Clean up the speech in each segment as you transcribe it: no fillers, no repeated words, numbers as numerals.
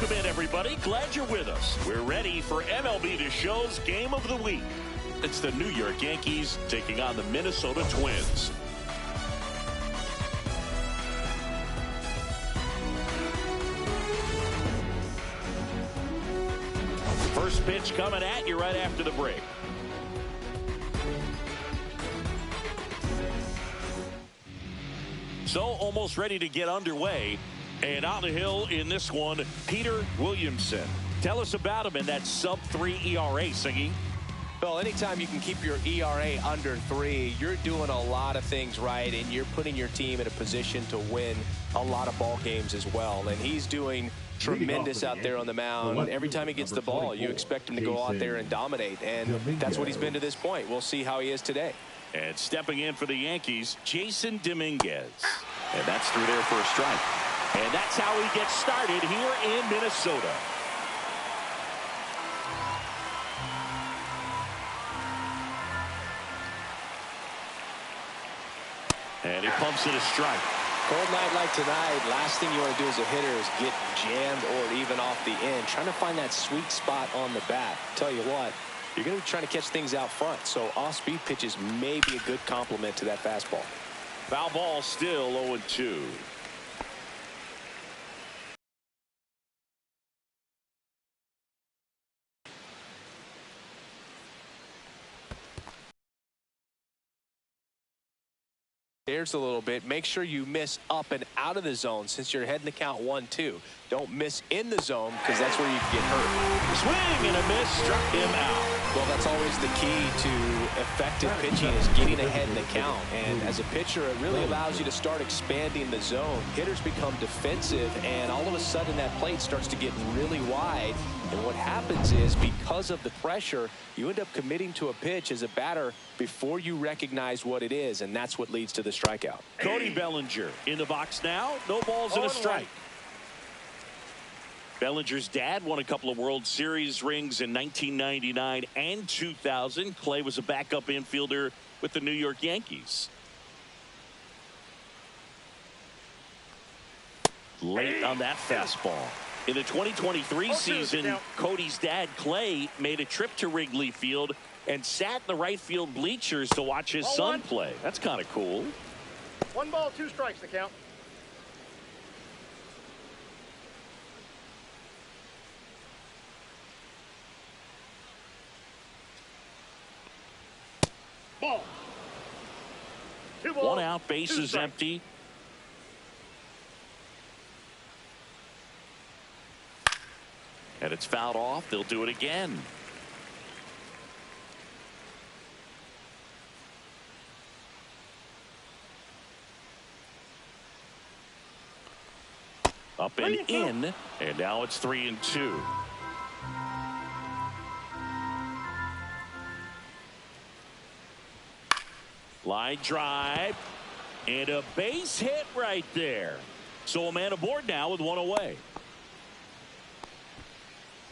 Welcome in, everybody. Glad you're with us. We're ready for MLB The Show's Game of the Week. It's the New York Yankees taking on the Minnesota Twins. First pitch coming at you right after the break. So almost ready to get underway. And on the hill in this one, Peter Williamson. Tell us about him in that sub-3 ERA, Singy. Well, anytime you can keep your ERA under 3, you're doing a lot of things right, and you're putting your team in a position to win a lot of ball games as well. And he's doing tremendous out there on the mound. Every time he gets the ball, you expect him to go out there and dominate, and that's what he's been to this point. We'll see how he is today. And stepping in for the Yankees, Jason Dominguez. And that's through there for a strike. And that's how he gets started here in Minnesota. And he pumps it a strike. Cold night like tonight, last thing you want to do as a hitter is get jammed or even off the end. Trying to find that sweet spot on the bat. Tell you what, you're going to be trying to catch things out front. So off-speed pitches may be a good complement to that fastball. Foul ball still 0-2. There's a little bit. Make sure you miss up and out of the zone since you're heading the count 1-2. Don't miss in the zone because that's where you can get hurt. Swing and a miss, struck him out. Well, that's always the key to effective pitching is getting ahead in the count. And as a pitcher, it really allows you to start expanding the zone. Hitters become defensive, and all of a sudden that plate starts to get really wide. And what happens is because of the pressure, you end up committing to a pitch as a batter before you recognize what it is, and that's what leads to the strikeout. Cody Bellinger in the box now. No balls and a strike. Bellinger's dad won a couple of World Series rings in 1999 and 2000. Clay was a backup infielder with the New York Yankees. Late on that fastball. In the 2023 season, Cody's dad, Clay, made a trip to Wrigley Field and sat in the right field bleachers to watch his son play. That's kind of cool. 1 ball, 2 strikes to count. Ball. 2 balls, 1 out, bases empty. And it's fouled off. They'll do it again. Up and in, and now it's 3-2. Line drive, and a base hit right there. So a man aboard now with 1 away.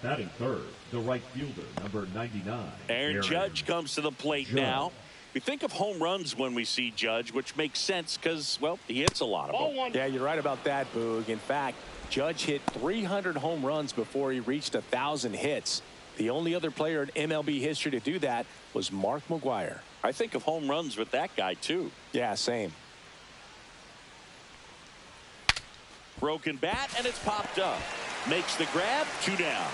Batting third, the right fielder, number 99. Aaron Judge comes to the plate now. We think of home runs when we see Judge, which makes sense because, well, he hits a lot of them. Yeah, you're right about that, Boog. In fact, Judge hit 300 home runs before he reached 1,000 hits. The only other player in MLB history to do that was Mark McGwire. I think of home runs with that guy, too. Yeah, same. Broken bat, and it's popped up. Makes the grab, 2 down.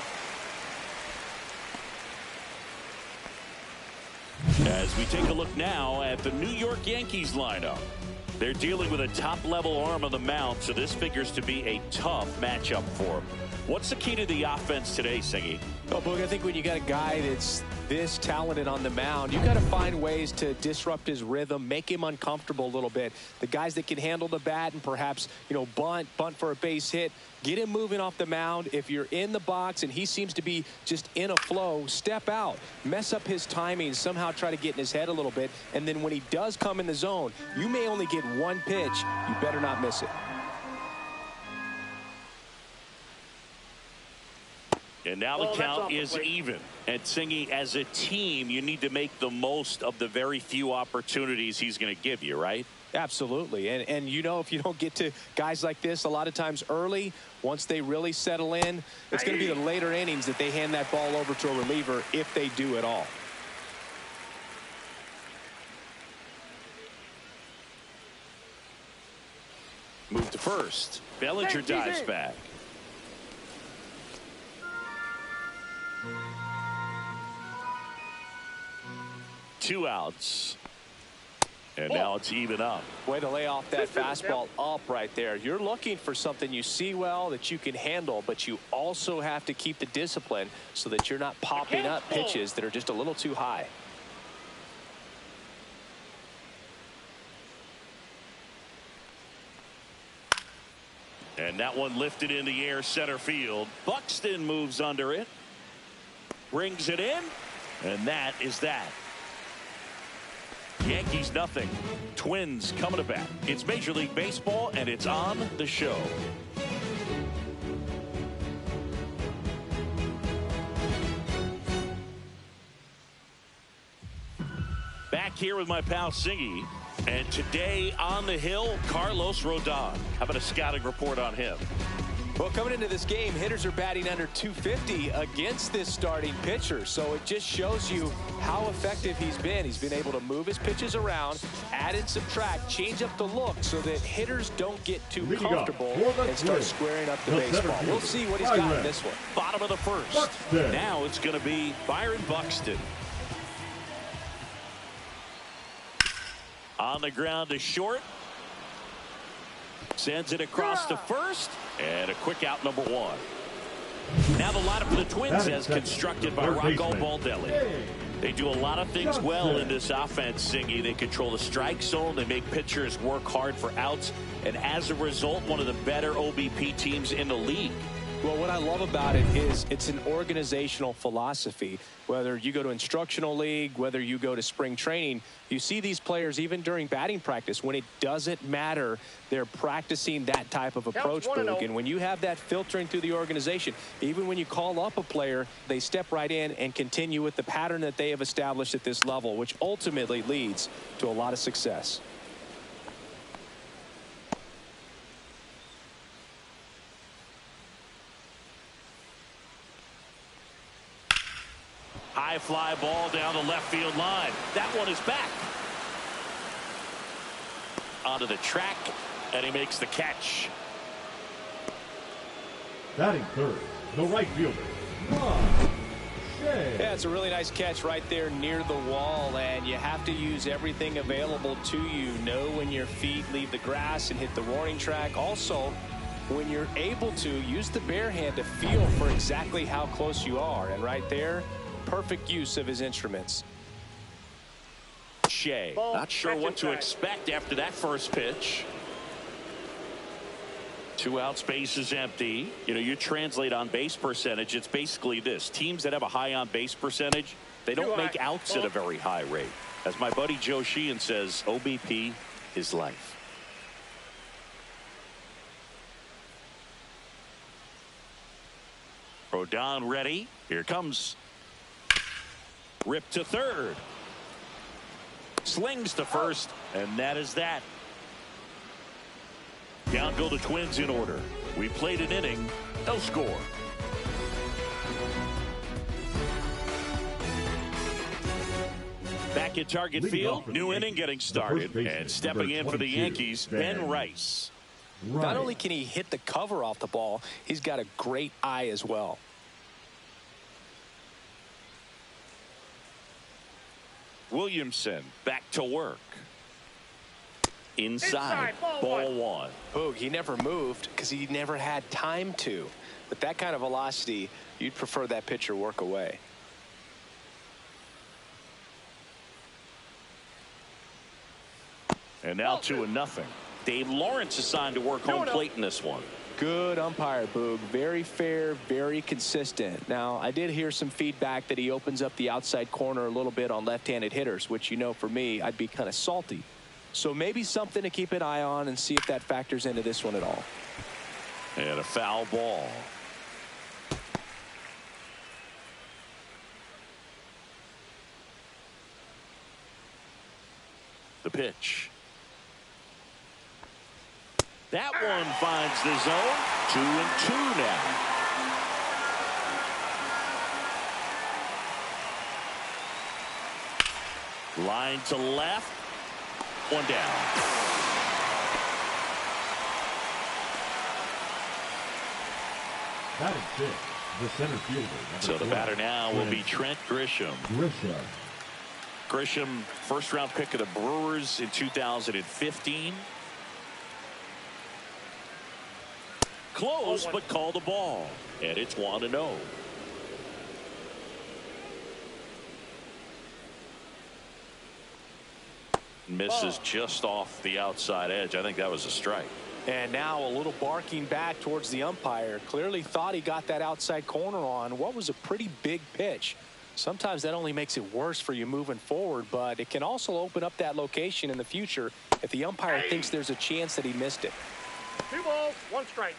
As we take a look now at the New York Yankees lineup. They're dealing with a top-level arm on the mound, so this figures to be a tough matchup for them. What's the key to the offense today, Singy? Well, Boog, I think when you got a guy that's this talented on the mound, you got to find ways to disrupt his rhythm, make him uncomfortable a little bit. The guys that can handle the bat and perhaps, bunt for a base hit, get him moving off the mound. If you're in the box and he seems to be just in a flow, step out, mess up his timing, somehow try to get in his head a little bit. And then when he does come in the zone, you may only get 1 pitch. You better not miss it. And now the count is even. And Singy, as a team, you need to make the most of the very few opportunities he's going to give you, right? Absolutely. And you know, if you don't get to guys like this a lot of times early, once they really settle in, it's going to be the later innings that they hand that ball over to a reliever, if they do at all. Move to first. Bellinger dives back. Two outs. And now it's even up. Way to lay off that fastball up right there. You're looking for something you see well that you can handle, but you also have to keep the discipline so that you're not popping up pitches that are just a little too high. And that one lifted in the air center field. Buxton moves under it. Brings it in. And that is that. Yankees nothing. Twins coming to bat. It's Major League Baseball, and it's on the show. Back here with my pal Singy. And today on the hill, Carlos Rodon. How about a scouting report on him? Well, coming into this game, hitters are batting under 250 against this starting pitcher. So it just shows you how effective he's been. He's been able to move his pitches around, add and subtract, change up the look so that hitters don't get too comfortable and start squaring up the baseball. We'll see what he's got in this one. Bottom of the first. Now it's going to be Byron Buxton. On the ground to short. Sends it across to first. And a quick out, number one. Now the lineup for the Twins as constructed by Rocco Baldelli. They do a lot of things well in this offense, Singy. They control the strike zone. They make pitchers work hard for outs. And as a result, one of the better OBP teams in the league. Well, what I love about it is it's an organizational philosophy. Whether you go to instructional league, whether you go to spring training, you see these players even during batting practice. When it doesn't matter, they're practicing that type of approach, Boog. And when you have that filtering through the organization, even when you call up a player, they step right in and continue with the pattern that they have established at this level, which ultimately leads to a lot of success. High fly ball down the left field line. That one is back. Onto the track, and he makes the catch. Batting third, the right fielder, Yeah, it's a really nice catch right there near the wall, and you have to use everything available to you. Know when your feet leave the grass and hit the warning track. Also, when you're able to, use the bare hand to feel for exactly how close you are. And right there, perfect use of his instruments. Shea, not sure what to expect after that first pitch. 2 outs, base is empty. You know, you translate on base percentage, it's basically this. Teams that have a high on base percentage, they don't make outs at a very high rate. As my buddy Joe Sheehan says, OBP is life. Rodon ready. Here comes. Rip to third. Slings to first, and that is that. Down go the Twins in order. We played an inning, no score. Back at target field, new inning getting started, and stepping in for the Yankees, Ben Rice. Not only can he hit the cover off the ball, he's got a great eye as well. Williamson back to work. Inside, ball one. Boog, he never moved because he never had time to. With that kind of velocity, you'd prefer that pitcher work away. And now 2-0. Dave Lawrence assigned to work home plate in this one. Good umpire, Boog. Very fair, very consistent. Now, I did hear some feedback that he opens up the outside corner a little bit on left-handed hitters, which, you know, for me, I'd be kind of salty. So maybe something to keep an eye on and see if that factors into this one at all. And a foul ball. The pitch. That one finds the zone. 2-2 now. Line to left. One down. Batting fifth, the center fielder. So the batter now will be Trent Grisham. Grisham, first-round pick of the Brewers in 2015. Close, but called the ball. And it's 1-0. Misses just off the outside edge. I think that was a strike. And now a little barking back towards the umpire. Clearly thought he got that outside corner on what was a pretty big pitch. Sometimes that only makes it worse for you moving forward, but it can also open up that location in the future if the umpire thinks there's a chance that he missed it. 2 balls, 1 strike.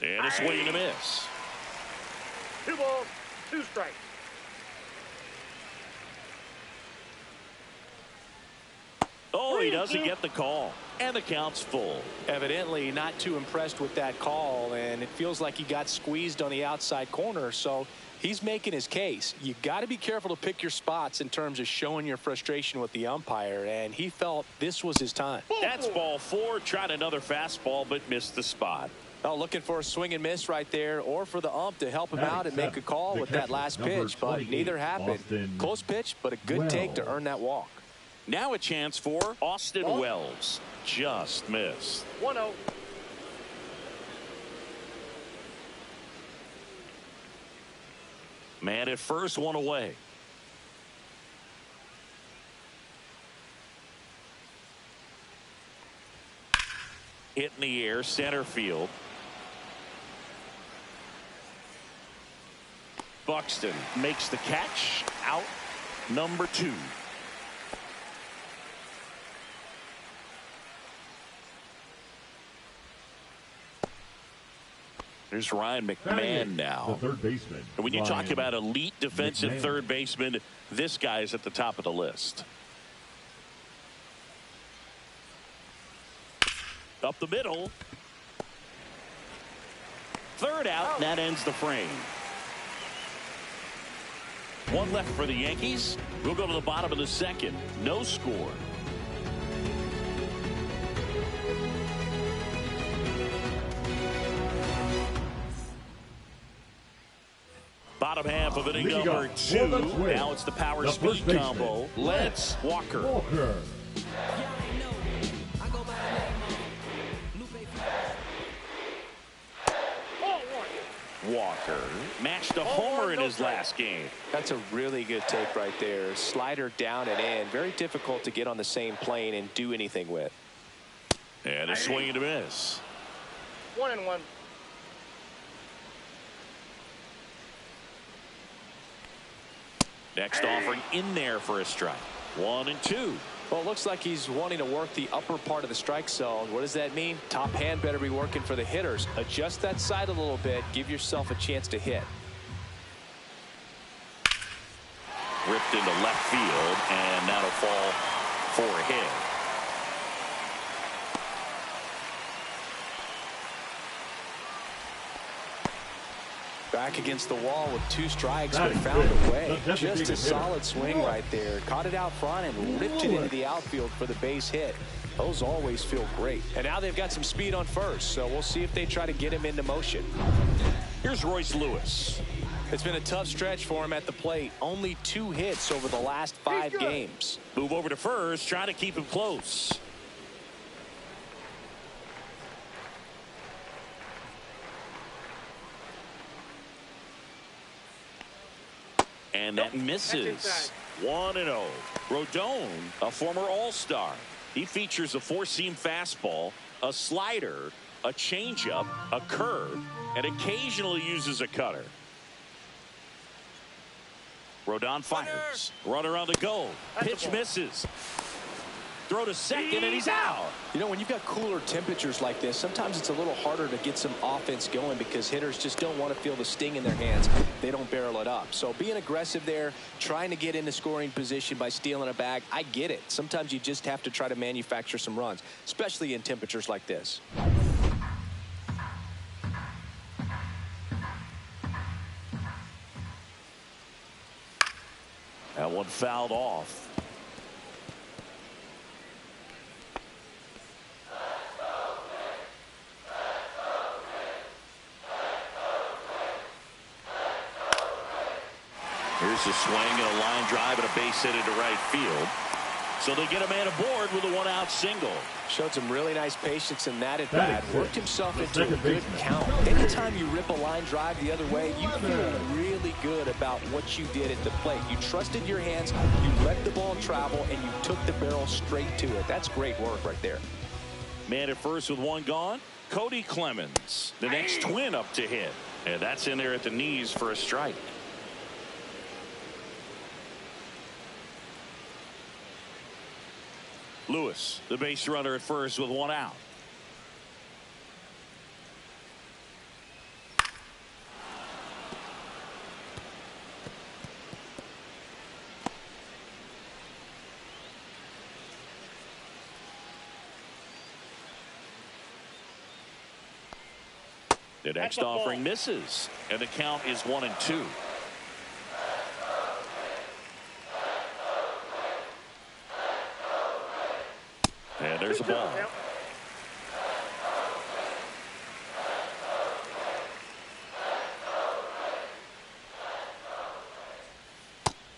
And a swing and a miss. 2 balls, 2 strikes. Oh, he doesn't get the call. And the count's full. Evidently not too impressed with that call, and it feels like he got squeezed on the outside corner, so he's making his case. You got to be careful to pick your spots in terms of showing your frustration with the umpire, and he felt this was his time. That's ball 4. Tried another fastball, but missed the spot. Oh, looking for a swing and miss right there, or for the ump to help him out and make a call with that last pitch, but neither happened. Close pitch, but a good take to earn that walk. Now a chance for Austin Wells. Just missed. 1-0. Man at first, 1 away. Hit in the air, center field. Buxton makes the catch. Out number 2. There's Ryan McMahon now. The third baseman. And when you talk about elite defensive third baseman, this guy is at the top of the list. Up the middle. Third out, and that ends the frame. 1 left for the Yankees. We'll go to the bottom of the second. No score. Bottom half of inning number 2. Now it's the power speed combo. Let's Walker. Walker matched a homer in his last game. That's a really good take right there. Slider down and in. Very difficult to get on the same plane and do anything with. And a swing and a miss. 1-1. Next offering in there for a strike. 1-2. Well, it looks like he's wanting to work the upper part of the strike zone. What does that mean? Top hand better be working for the hitters. Adjust that side a little bit. Give yourself a chance to hit. Ripped into left field, and that'll fall for a hit. Back against the wall with 2 strikes, but found a way. Just a solid swing right there. Caught it out front and ripped it into the outfield for the base hit. Those always feel great. And now they've got some speed on first, so we'll see if they try to get him into motion. Here's Royce Lewis. It's been a tough stretch for him at the plate. Only 2 hits over the last 5 games. Move over to first, try to keep him close. And that misses. 1-0. Rodon, a former All-Star. He features a 4-seam fastball, a slider, a changeup, a curve, and occasionally uses a cutter. Rodon fires. Runner on the go. Pitch misses. throw to second, and he's out. You know, when you've got cooler temperatures like this, sometimes it's a little harder to get some offense going because hitters just don't want to feel the sting in their hands. They don't barrel it up. So being aggressive there, trying to get into scoring position by stealing a bag, I get it. Sometimes you just have to try to manufacture some runs, especially in temperatures like this. That one fouled off. Here's a swing and a line drive and a base hit into right field. So they get a man aboard with a one-out single. Showed some really nice patience in that at bat. Worked himself into a good count. Anytime you rip a line drive the other way, you feel really good about what you did at the plate. You trusted your hands, you let the ball travel, and you took the barrel straight to it. That's great work right there. Man at first with one gone. Cody Clemens, the next Twin up to hit. And that's in there at the knees for a strike. Lewis, the base runner at first with one out. The next offering misses, and the count is 1-2. And there's a ball.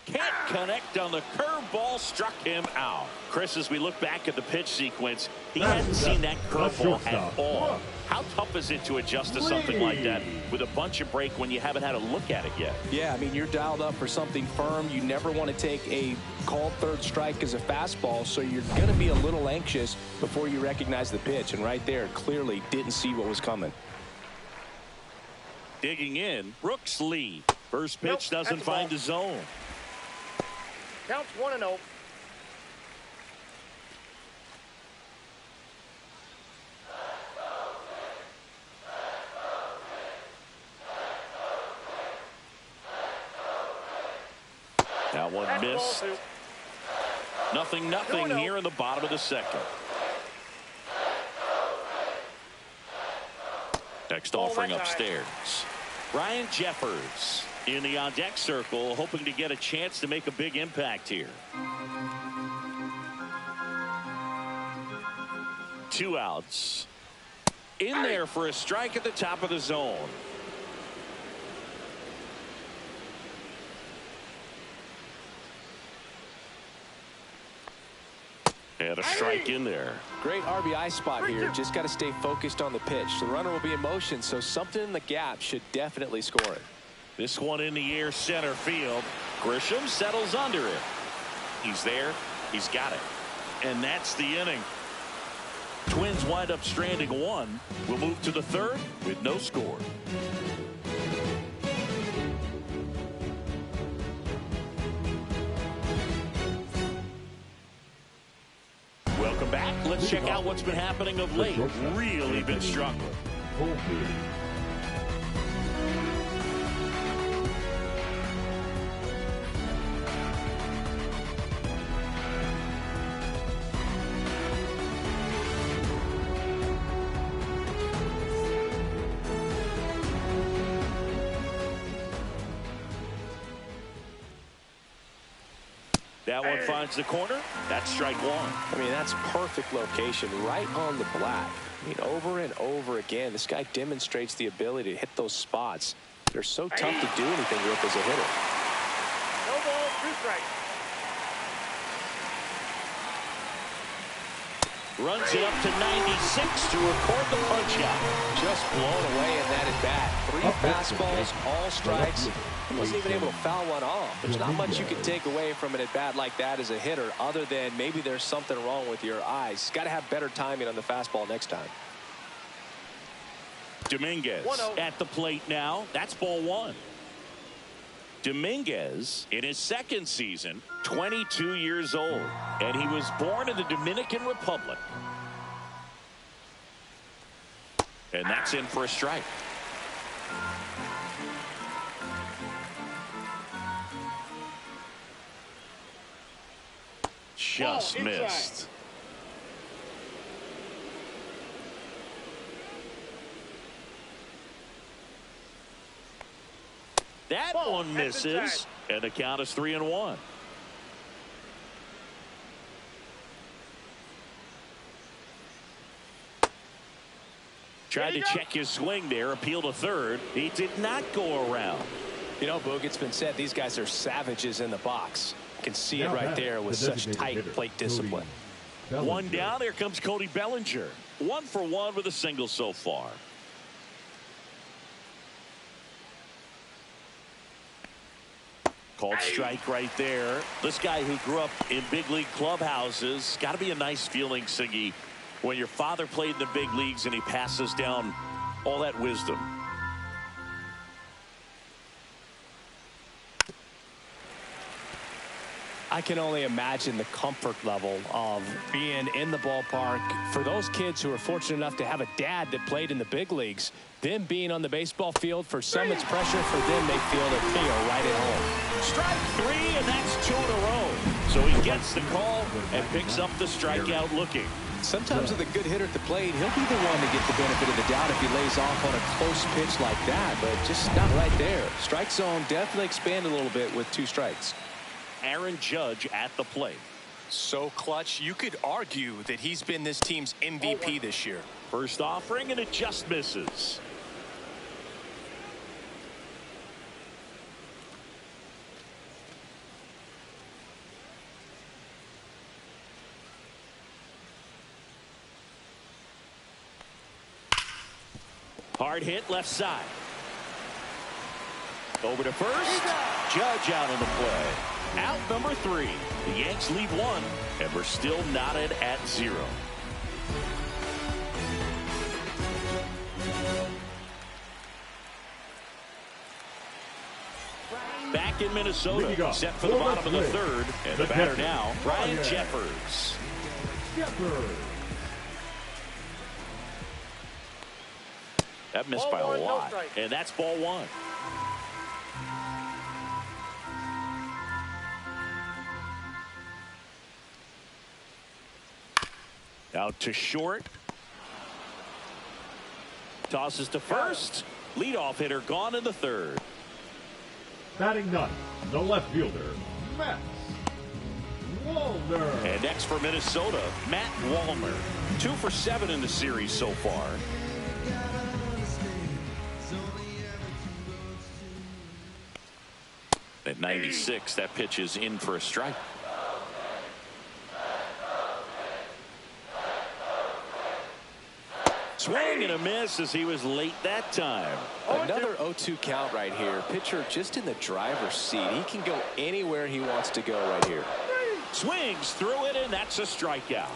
Can't connect on the curveball, struck him out. Chris, as we look back at the pitch sequence, he hadn't seen that curveball at all. How tough is it to adjust to something like that with a bunch of break when you haven't had a look at it yet? Yeah, I mean, you're dialed up for something firm. You never want to take a called third strike as a fastball, so you're going to be a little anxious before you recognize the pitch. And right there, clearly didn't see what was coming. Digging in, Brooks Lee. First pitch doesn't find the zone. Counts 1-0. That one missed. Nothing here in the bottom of the second. Next offering upstairs. Ryan Jeffers in the on-deck circle, hoping to get a chance to make a big impact here. 2 outs. In there for a strike at the top of the zone. And a strike in there. Great RBI spot here. Just got to stay focused on the pitch. The runner will be in motion, so something in the gap should definitely score it. This one in the air center field. Grisham settles under it. He's there. He's got it. And that's the inning. Twins wind up stranding one. We'll move to the third with no score. Welcome back. Let's check out what's been happening of late. Really been struggling. That one finds the corner. That's strike one. I mean, that's perfect location, right on the black. I mean, over and over again, this guy demonstrates the ability to hit those spots. They're so tough to do anything with as a hitter. No ball, 2 strikes. Runs it up to 96 to record the punch out. Just blown away in that at bat. 3 fastballs, all strikes. He wasn't even able to foul one off. There's not much you can take away from an at bat like that as a hitter, other than maybe there's something wrong with your eyes. Got to have better timing on the fastball next time. Dominguez at the plate now. That's ball 1. Dominguez, in his second season, 22 years old, and he was born in the Dominican Republic. And that's in for a strike. Just missed. That one misses, and the count is 3-1. Tried to check his swing there, appeal to third. He did not go around. You know, Boog, it's been said these guys are savages in the box. You can see it right there with such tight plate discipline. One down. Here comes Cody Bellinger. 1 for 1 with a single so far. Called strike right there. This guy who grew up in big league clubhouses, got to be a nice feeling, Siggy, when your father played in the big leagues and he passes down all that wisdom. I can only imagine the comfort level of being in the ballpark. For those kids who are fortunate enough to have a dad that played in the big leagues, them being on the baseball field, for some it's pressure. For them, they feel that they are right at home. Strike 3, and that's 2 in a row. So he gets the call and picks up the strikeout looking. Sometimes with a good hitter at the plate, he'll be the one to get the benefit of the doubt if he lays off on a close pitch like that, but just not right there. Strike zone definitely expanded a little bit with 2 strikes. Aaron Judge at the plate. So clutch, you could argue that he's been this team's MVP this year. First offering, and it just misses. Hard hit left side. Over to first. Judge out on the play. Out number 3. The Yanks lead 1, and we're still knotted at 0. Back in Minnesota, set for the bottom of the 3rd, and the batter now, Ryan Jeffers. That missed by a lot, and that's ball 1. Out to short. Tosses to first. Leadoff hitter gone in the 3rd. Batting ninth, the left fielder, Matt Wallner. And next for Minnesota, Matt Wallner. 2 for 7 in the series so far. At 96, that pitch is in for a strike. Swing and a miss as he was late that time. Another 0-2 count right here. Pitcher just in the driver's seat. He can go anywhere he wants to go right here. Swings through it, and that's a strikeout.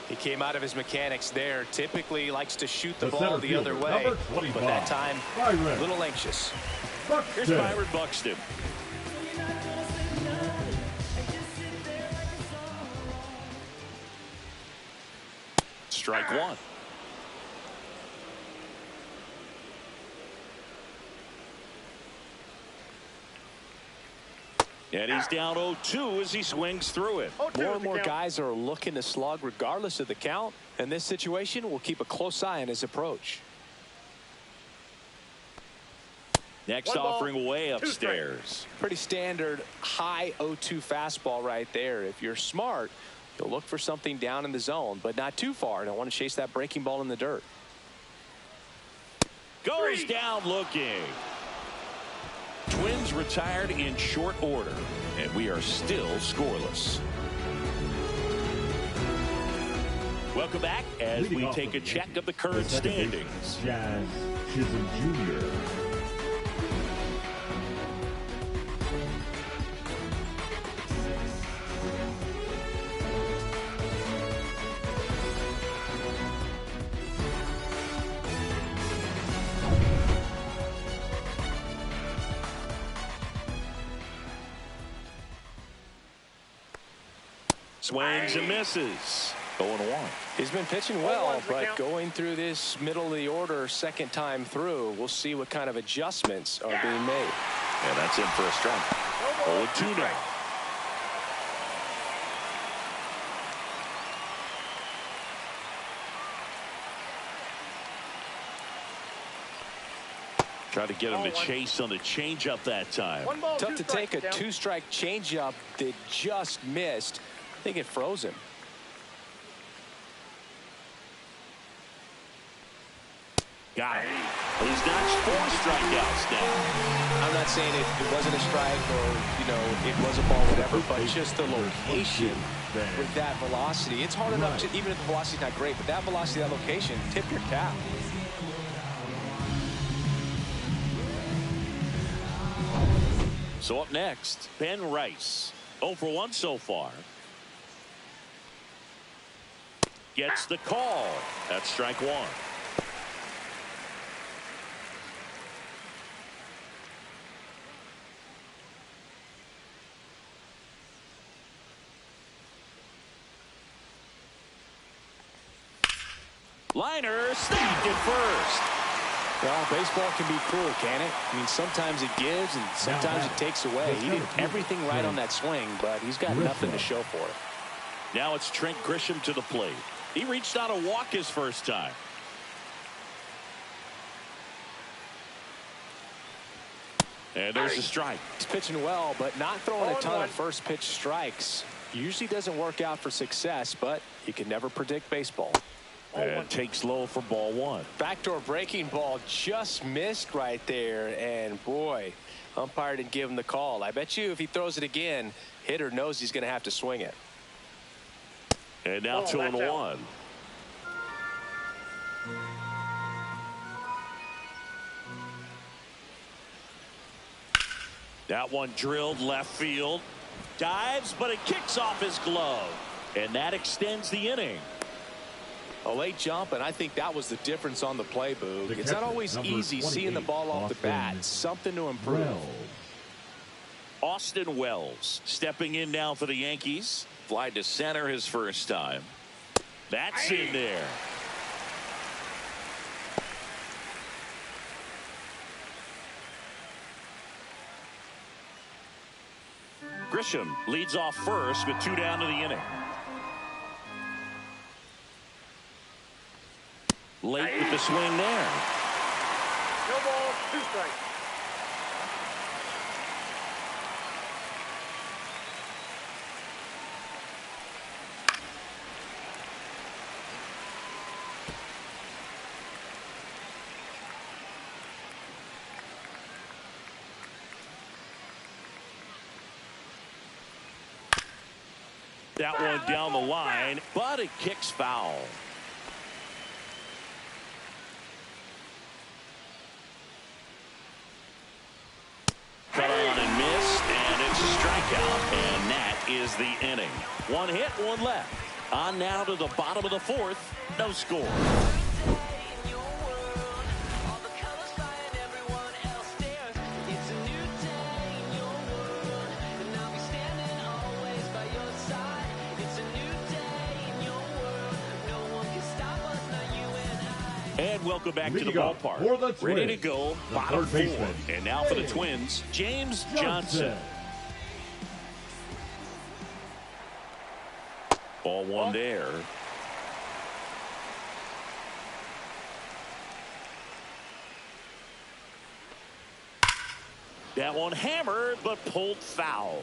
He came out of his mechanics there. Typically likes to shoot the ball the other way, but that time a little anxious. Here's Byron Buxton. Strike 1. And he's down 0-2 as he swings through it. More and more guys are looking to slug regardless of the count. In this situation, we'll keep a close eye on his approach. Next offering way upstairs. Pretty standard high 0-2 fastball right there. If you're smart, you'll look for something down in the zone, but not too far. Don't want to chase that breaking ball in the dirt. Goes down looking. Twins retired in short order, and we are still scoreless. Welcome back as we take a check of the current standings. Jazz Chisholm Jr. Swings and misses. 0-1. He's been pitching well, but going through this middle of the order second time through, we'll see what kind of adjustments are being made. And that's in for a strike. 0-2 now. Try to get him to chase on the changeup that time. Tough to take a two-strike changeup that just missed. I think it froze him. Got him. He's notched 4 strikeouts now. I'm not saying it wasn't a strike or, you know, it was a ball, whatever, but just the location with that velocity. It's hard enough to, even if the velocity's not great, but that velocity, that location, tip your cap. So up next, Ben Rice. 0 for 1 so far. Gets the call. That's strike 1. Liner snapped at first. Well, baseball can be cruel, can it? I mean, sometimes it gives and sometimes it takes away. He did everything right on that swing, but he's got nothing to show for it. Now it's Trent Grisham to the plate. He reached out a walk his first time. And there's a strike. He's pitching well, but not throwing a ton of first pitch strikes. Usually doesn't work out for success, but you can never predict baseball. And takes low for ball 1. Backdoor breaking ball just missed right there, and boy, umpire didn't give him the call. I bet you if he throws it again, hitter knows he's going to have to swing it. And now 2-1. That one drilled left field. Dives, but it kicks off his glove. And that extends the inning. A late jump, and I think that was the difference on the play, Boog. It's not always easy seeing the ball off the bat. Something to improve. Austin Wells stepping in now for the Yankees. Fly to center his first time. That's in there. Grisham leads off first with 2 down to the inning. Late with the swing there. No ball, 2 strikes. That one down the line, but it kicks foul. Cut on and missed, and it's a strikeout, and that is the inning. 1 hit, 1 left. On now to the bottom of the 4th. No score. And welcome back to the ballpark. Ready to go, bottom 4. And now for the Twins, James Johnson. Ball 1 there. That one hammered, but pulled foul.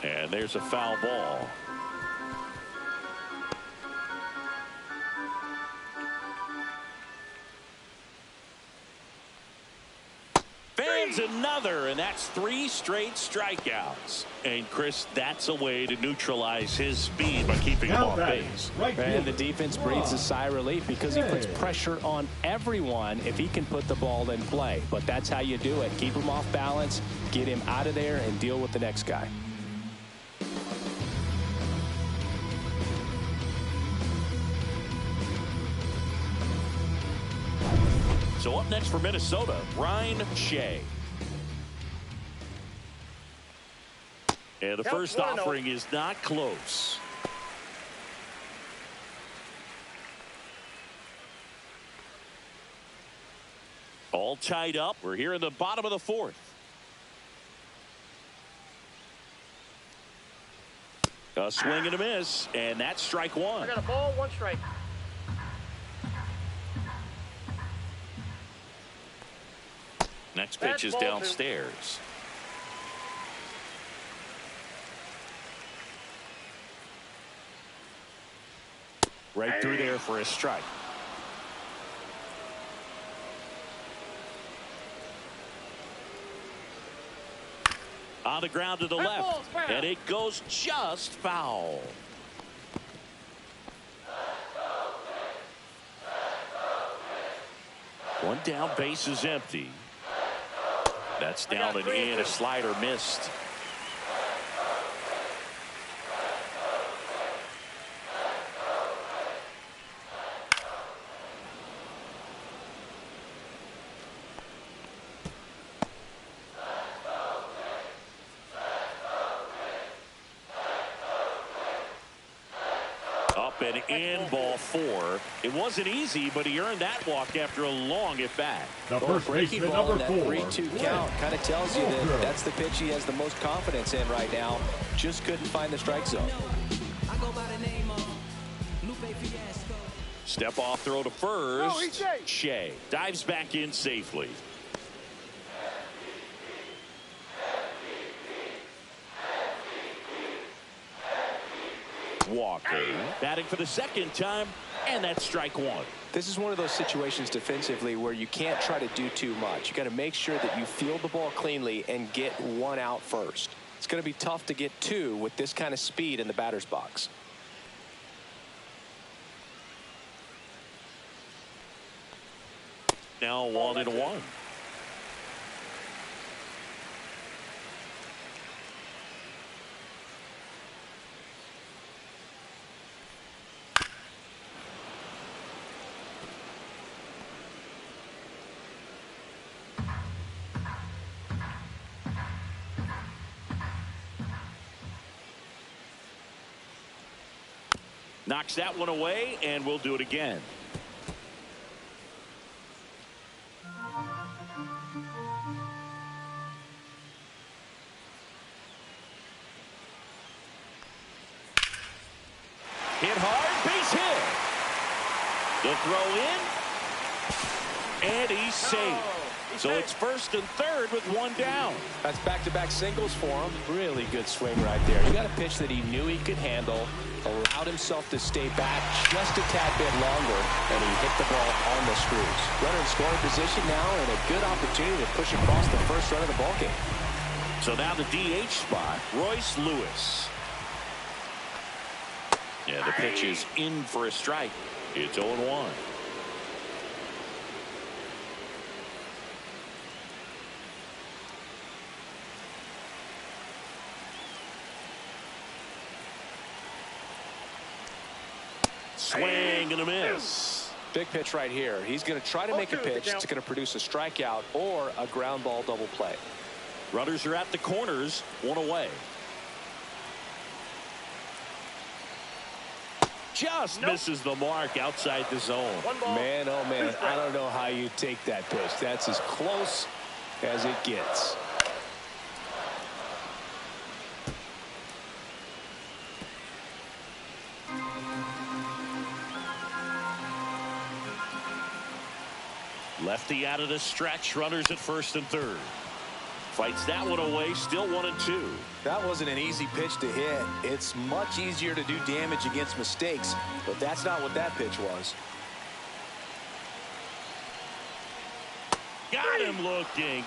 And there's a foul ball. Fans another, and that's 3 straight strikeouts. And Chris, that's a way to neutralize his speed by keeping him off base. And the defense breathes a sigh of relief because he puts pressure on everyone if he can put the ball in play. But that's how you do it. Keep him off balance, get him out of there, and deal with the next guy. So up next for Minnesota, Ryan Shea. And the first offering is not close. All tied up. We're here in the bottom of the fourth. A swing and a miss, and that's strike one. I got a ball, one strike. Next pitch is downstairs. Right through there for a strike. On the ground to the left, and it goes just foul. One down, base is empty. That's down and in. A slider missed. Up and in, ball four. It wasn't easy, but he earned that walk after a long at bat. The first baseman, number 4. 3-2 count kind of tells you that that's the pitch he has the most confidence in right now. Just couldn't find the strike zone. Step off throw to first. Shea dives back in safely. Walker batting for the second time, and that's strike one. This is one of those situations defensively where you can't try to do too much. You got to make sure that you field the ball cleanly and get one out first. It's going to be tough to get two with this kind of speed in the batter's box. Now 1-1. Knocks that one away, and we'll do it again. Hit hard, base hit. The throw in, and he's safe. So it's first and third with one down. That's back-to-back singles for him. Really good swing right there. He got a pitch that he knew he could handle, allowed himself to stay back just a tad bit longer, and he hit the ball on the screws. Runner in scoring position now, and a good opportunity to push across the first run of the ballgame. So now the DH spot, Royce Lewis. Yeah, the pitch is in for a strike. It's 0-1. Swing and a miss. Big pitch right here. He's going to try to make a pitch that's going to produce a strikeout or a ground ball double play. Runners are at the corners, one away. Just misses the mark outside the zone. Man, oh man, I don't know how you take that pitch. That's as close as it gets. Lefty out of the stretch, runners at first and third. Fights that one away, still 1-2. That wasn't an easy pitch to hit. It's much easier to do damage against mistakes, but that's not what that pitch was. Got him looking.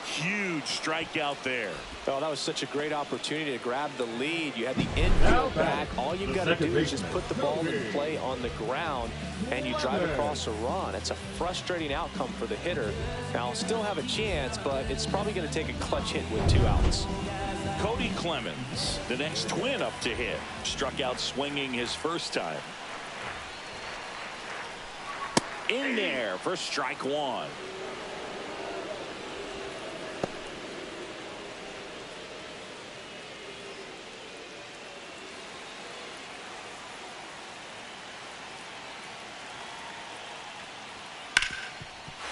Huge strikeout there. Oh, that was such a great opportunity to grab the lead. You had the infield back. All you got to do is just put the ball in play on the ground, and you drive across a run. It's a frustrating outcome for the hitter. Now, still have a chance, but it's probably going to take a clutch hit with 2 outs. Cody Clemens, the next twin up to hit. Struck out swinging his first time. In there for strike one.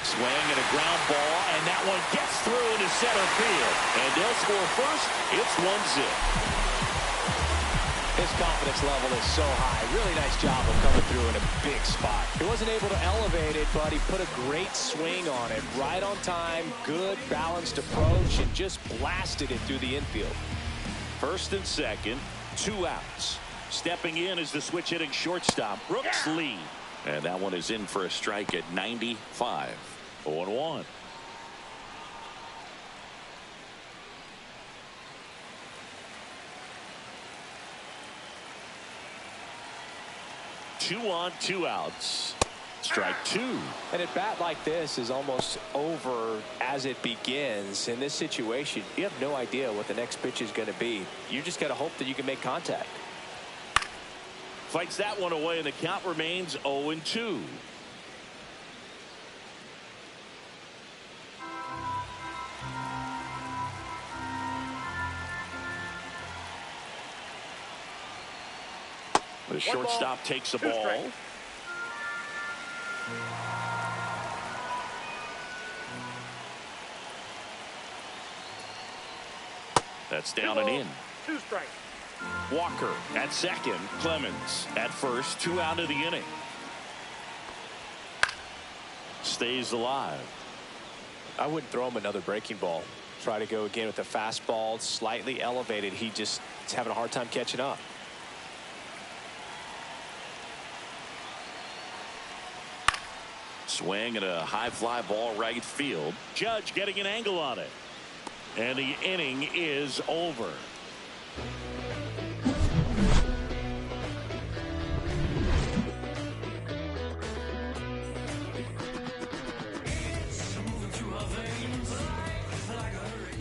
Swing and a ground ball, and that one gets through into center field. And they'll score first. It's 1-0. His confidence level is so high. Really nice job of coming through in a big spot. He wasn't able to elevate it, but he put a great swing on it. Right on time, good balanced approach, and just blasted it through the infield. First and second, 2 outs. Stepping in is the switch hitting shortstop, Brooks Lee. And that one is in for a strike at 95. 0-1. Two on, 2 outs. Strike 2. And at bat like this is almost over as it begins. In this situation, you have no idea what the next pitch is going to be. You just got to hope that you can make contact. Fights that one away, and the count remains 0-2. The shortstop takes the ball. That's down and in. 2 strikes. Walker at second. Clemens at first. 2 out of the inning. Stays alive. I wouldn't throw him another breaking ball. Try to go again with the fastball, slightly elevated. He just is having a hard time catching up. Swing and a high fly ball right field. Judge getting an angle on it. And the inning is over.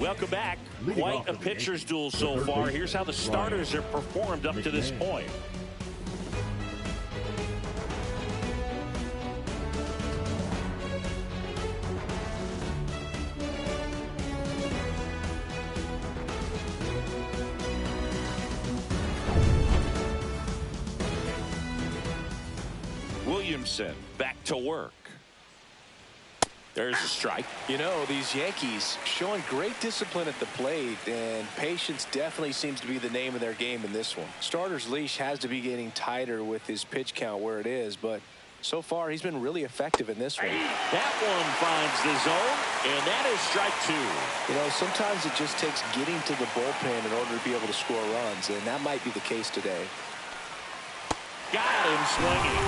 Welcome back. Quite a pitcher's duel so far. Here's how the starters have performed up to this point. Williamson back to work. There's a strike. You know, these Yankees showing great discipline at the plate, and patience definitely seems to be the name of their game in this one. Starter's leash has to be getting tighter with his pitch count where it is, but so far he's been really effective in this one. That one finds the zone, and that is strike 2. You know, sometimes it just takes getting to the bullpen in order to be able to score runs, and that might be the case today. Got him swinging.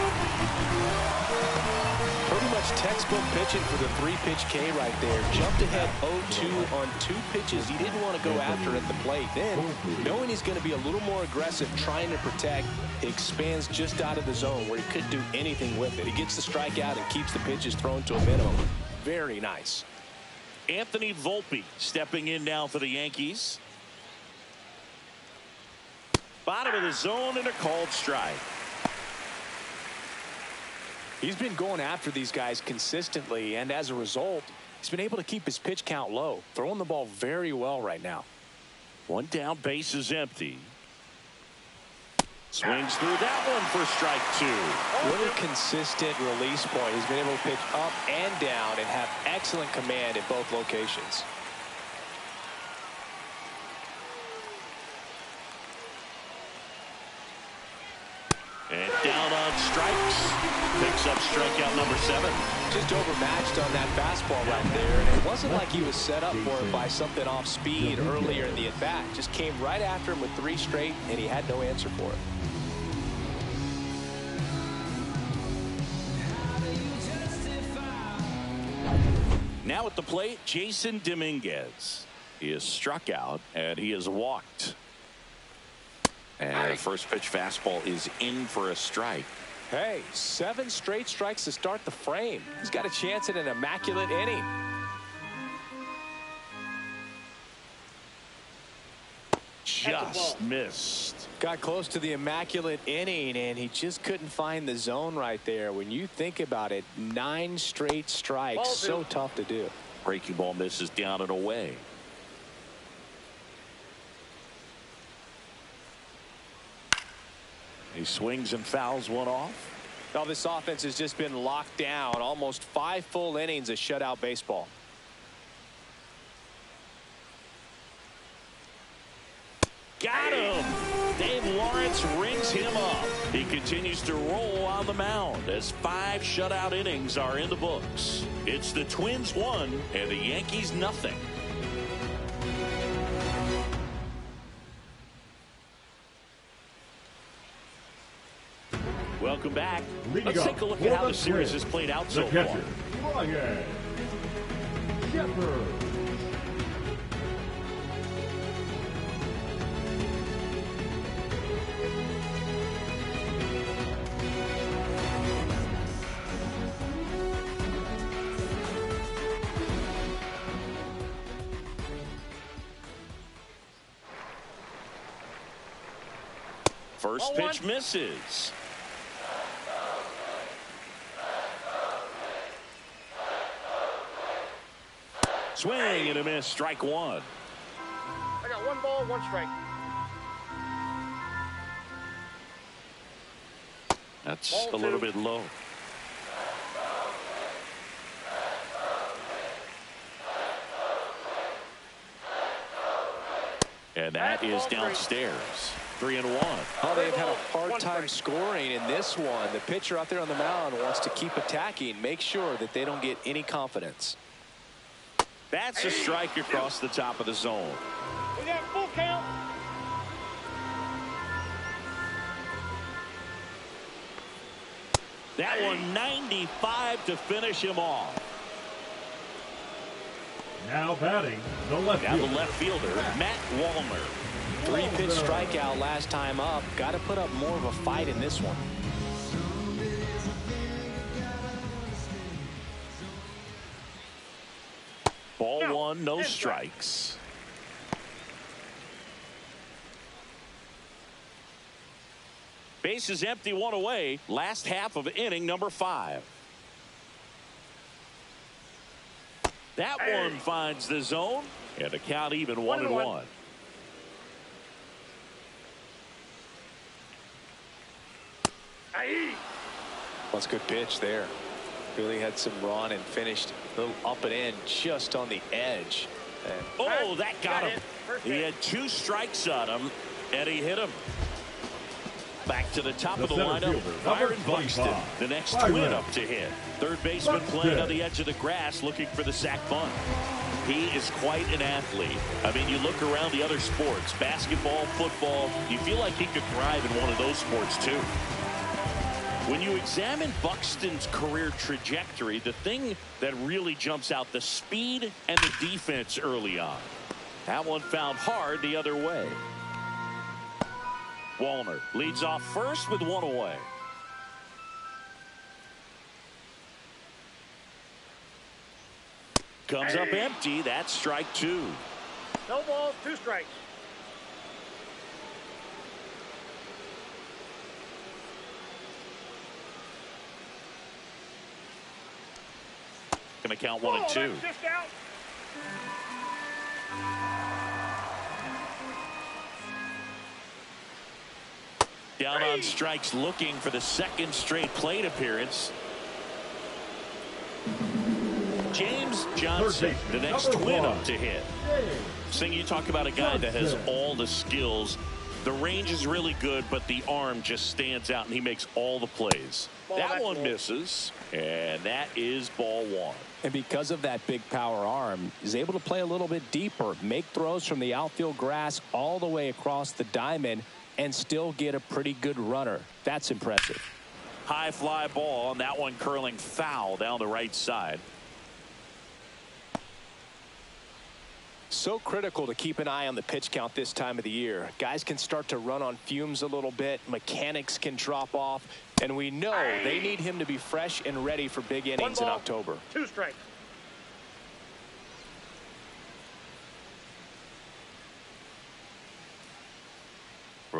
Pretty much textbook pitching for the 3-pitch K right there. Jumped ahead 0-2 on 2 pitches he didn't want to go after at the plate. Then, knowing he's going to be a little more aggressive trying to protect, he expands just out of the zone where he couldn't do anything with it. He gets the strikeout and keeps the pitches thrown to a minimum. Very nice. Anthony Volpe stepping in now for the Yankees. Bottom of the zone and a called strike. He's been going after these guys consistently, and as a result, he's been able to keep his pitch count low, throwing the ball very well right now. 1 down, base is empty. Swings through that one for strike 2. Really consistent release point. He's been able to pitch up and down and have excellent command in both locations. And down on strikes. Picks up strikeout number 7. Just overmatched on that fastball right there. And it wasn't like he was set up for it by something off speed earlier in the at-bat. Just came right after him with 3 straight, and he had no answer for it. Now at the plate, Jason Dominguez. He is struck out, and he is walked. And the first pitch fastball is in for a strike. Hey, 7 straight strikes to start the frame. He's got a chance at an immaculate inning. just missed. Got close to the immaculate inning, and he just couldn't find the zone right there. When you think about it, 9 straight strikes, so tough to do. Breaking ball misses down and away. He swings and fouls one off. Now this offense has just been locked down. Almost 5 full innings of shutout baseball. Got him. Dave Lawrence rings him up. He continues to roll on the mound as 5 shutout innings are in the books. It's the Twins 1 and the Yankees nothing. Welcome back. Let's take a look at how the series has played out so far. Ryan Shepard. First pitch misses. Swing and a miss, strike 1. I got 1 ball, 1 strike. That's a little bit low. And that is downstairs. 3-1. Oh, they've had a hard time scoring in this one. The pitcher out there on the mound wants to keep attacking, make sure that they don't get any confidence. That's a strike across the top of the zone. We got full count. That one 95 to finish him off. Now batting the left Now fielder. the left fielder, Matt Wallner. 3-pitch strikeout last time up. Got to put up more of a fight in this one. Ball 1, no strikes. Base is empty, 1 away. Last half of inning number 5. That one finds the zone, and the count even 1-1. That's a good pitch there. Really had some run and finished a little up and in just on the edge. Oh, that got him. He had 2 strikes on him, and he hit him. Back to the top of the lineup, Byron Buxton, the next Twin up to hit. Third baseman playing on the edge of the grass looking for the sac bunt. He is quite an athlete. I mean, you look around the other sports, basketball, football, you feel like he could thrive in one of those sports too. When you examine Buxton's career trajectory, the thing that really jumps out, the speed and the defense early on. That one found hard the other way. Wallner leads off first with 1 away. Comes up empty. That's strike 2. No balls, 2 strikes. Going to count 1 and 2. Just out. Down on strikes, looking for the 2nd straight plate appearance. James Johnson, the next Twin up to hit. Sing, you talk about a guy that has all the skills. The range is really good, but the arm just stands out, and he makes all the plays. That one misses, and that is ball 1. And because of that big power arm, he's able to play a little bit deeper, make throws from the outfield grass all the way across the diamond, and still get a pretty good runner. That's impressive. High fly ball, and that one curling foul down the right side. So critical to keep an eye on the pitch count this time of the year. Guys can start to run on fumes a little bit. Mechanics can drop off. And we know they need him to be fresh and ready for big innings in October. 2 strikes.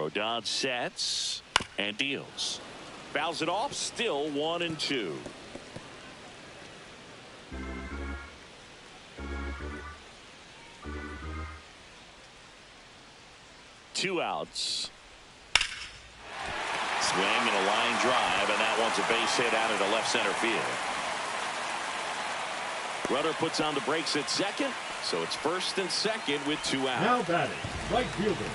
Rodon sets and deals. Fouls it off. Still 1-2. Two outs. Swing and a line drive, and that one's a base hit out into left center field. Runner puts on the brakes at second, so it's first and second with 2 outs. Now batting, right fielder.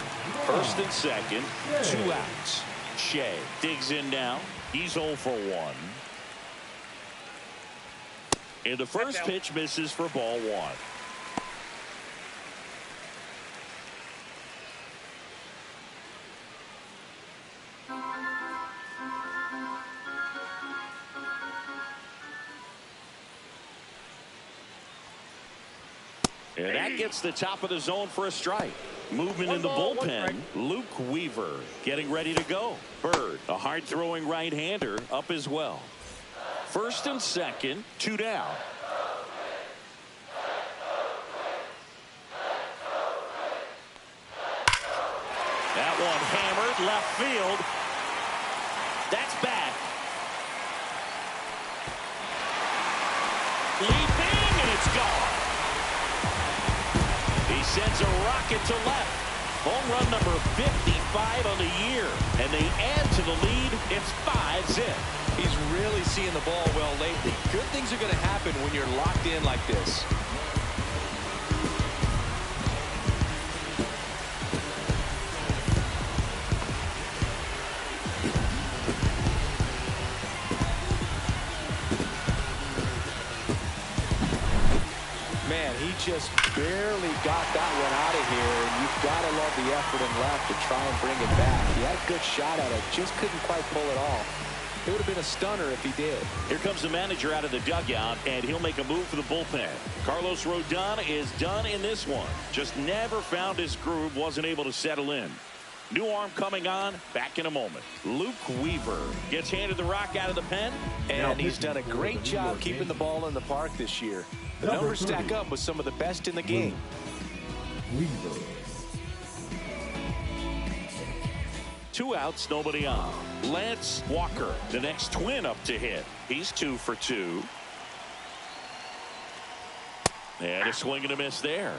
First and second, 2 outs. Shea digs in now. He's 0 for 1. And the first pitch misses for ball 1. And that gets the top of the zone for a strike. Movement in the bullpen. Luke Weaver getting ready to go. Bird, a hard-throwing right-hander, up as well. First and second, 2 down. That one hammered left field. That's back. Leaping, and it's gone. He sends a rocket to left. Home run number 55 on the year. And they add to the lead. It's 5-zip. He's really seeing the ball well lately. Good things are going to happen when you're locked in like this. Man, he just barely got that one out of here, and you've got to love the effort in left to try and bring it back. He had a good shot at it, just couldn't quite pull it off. It would have been a stunner if he did. Here comes the manager out of the dugout, and he'll make a move for the bullpen. Carlos Rodon is done in this one. Just never found his groove, wasn't able to settle in. New arm coming on, back in a moment. Luke Weaver gets handed the rock out of the pen. And he's done a great job keeping the ball in the park this year. The numbers stack up with some of the best in the game. Weaver. 2 outs, nobody on. Lance Walker, the next twin up to hit. He's 2 for 2. And a swing and a miss there.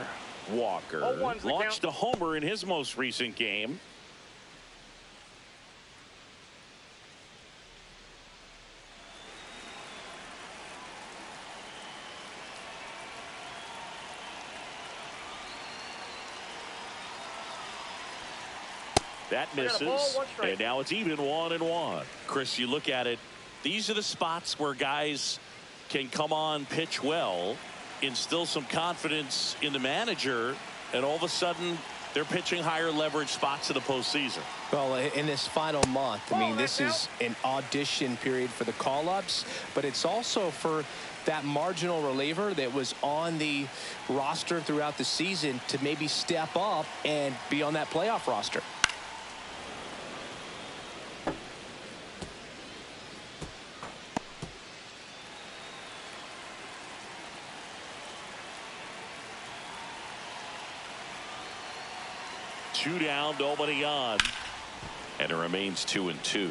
Walker launched a homer in his most recent game. That misses, and now it's even 1-1. Chris, you look at it, these are the spots where guys can come on, pitch well, instill some confidence in the manager, and all of a sudden they're pitching higher leverage spots in the postseason. Well, in this final month, I mean, this is an audition period for the call-ups, but it's also for that marginal reliever that was on the roster throughout the season to maybe step up and be on that playoff roster. Two down, nobody on, and it remains 2-2.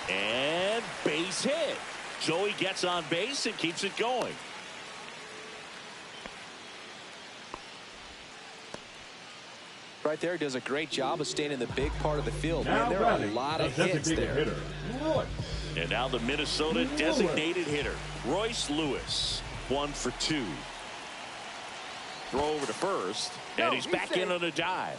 And base hit. Joey gets on base and keeps it going. Right there, does a great job of staying in the big part of the field. Man, there are a lot of hits there. And now the Minnesota designated hitter, Royce Lewis, 1 for 2. Throw over to first, and he's back in on a dive.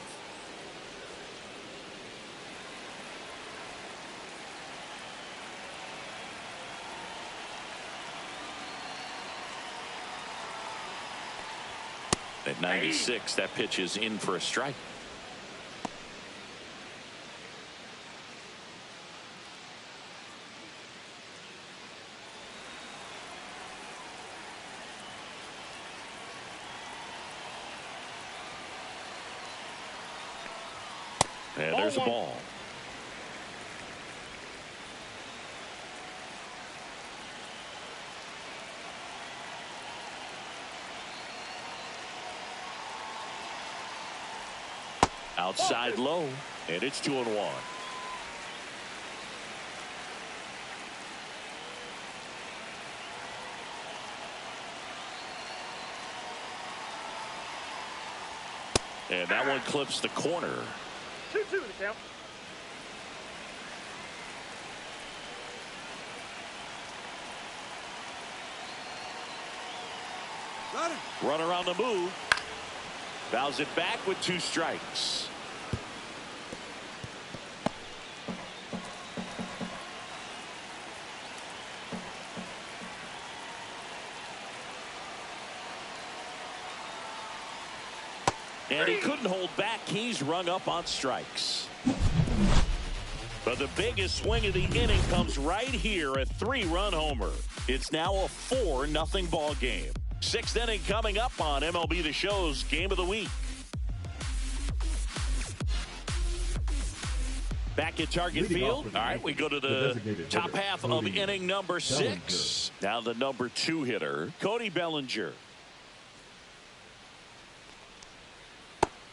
At 96, that pitch is in for a strike. And there's a ball. Outside low, and it's 2-1. And that one clips the corner. 2-2 the count. Runner on the move. Fouls it back with 2 strikes. And he couldn't hold back. He's rung up on strikes. But the biggest swing of the inning comes right here, a 3-run homer. It's now a 4-0 ball game. 6th inning coming up on MLB The Show's Game of the Week. Back at Target Field. All right, we go to the top half of inning number 6. Now the number 2 hitter, Cody Bellinger.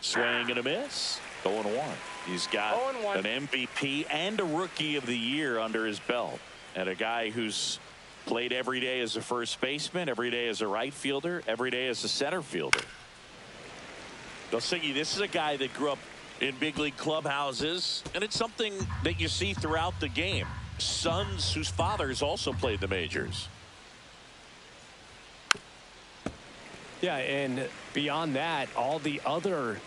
Swing and a miss. 0-1. He's got an MVP and a Rookie of the Year under his belt. And a guy who's played every day as a first baseman, every day as a right fielder, every day as a center fielder. Siggy, this is a guy that grew up in big league clubhouses, and it's something that you see throughout the game. Sons whose fathers also played the majors. Yeah, and beyond that, all the other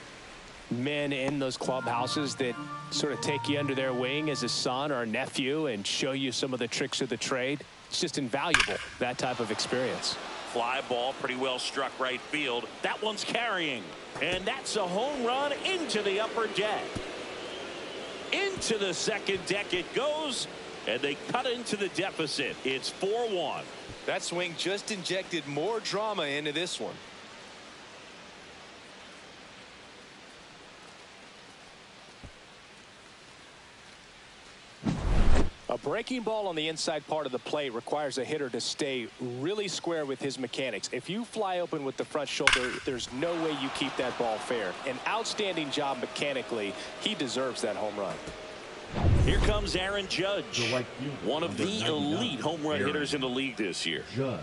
men in those clubhouses that sort of take you under their wing as a son or a nephew and show you some of the tricks of the trade. It's just invaluable, that type of experience. Fly ball, pretty well struck right field. That one's carrying. And that's a home run into the upper deck. Into the second deck it goes, and they cut into the deficit. It's 4-1. That swing just injected more drama into this one. A breaking ball on the inside part of the plate requires a hitter to stay really square with his mechanics. If you fly open with the front shoulder, there's no way you keep that ball fair. An outstanding job mechanically. He deserves that home run. Here comes Aaron Judge, one of the elite home run hitters in the league this year. Judge.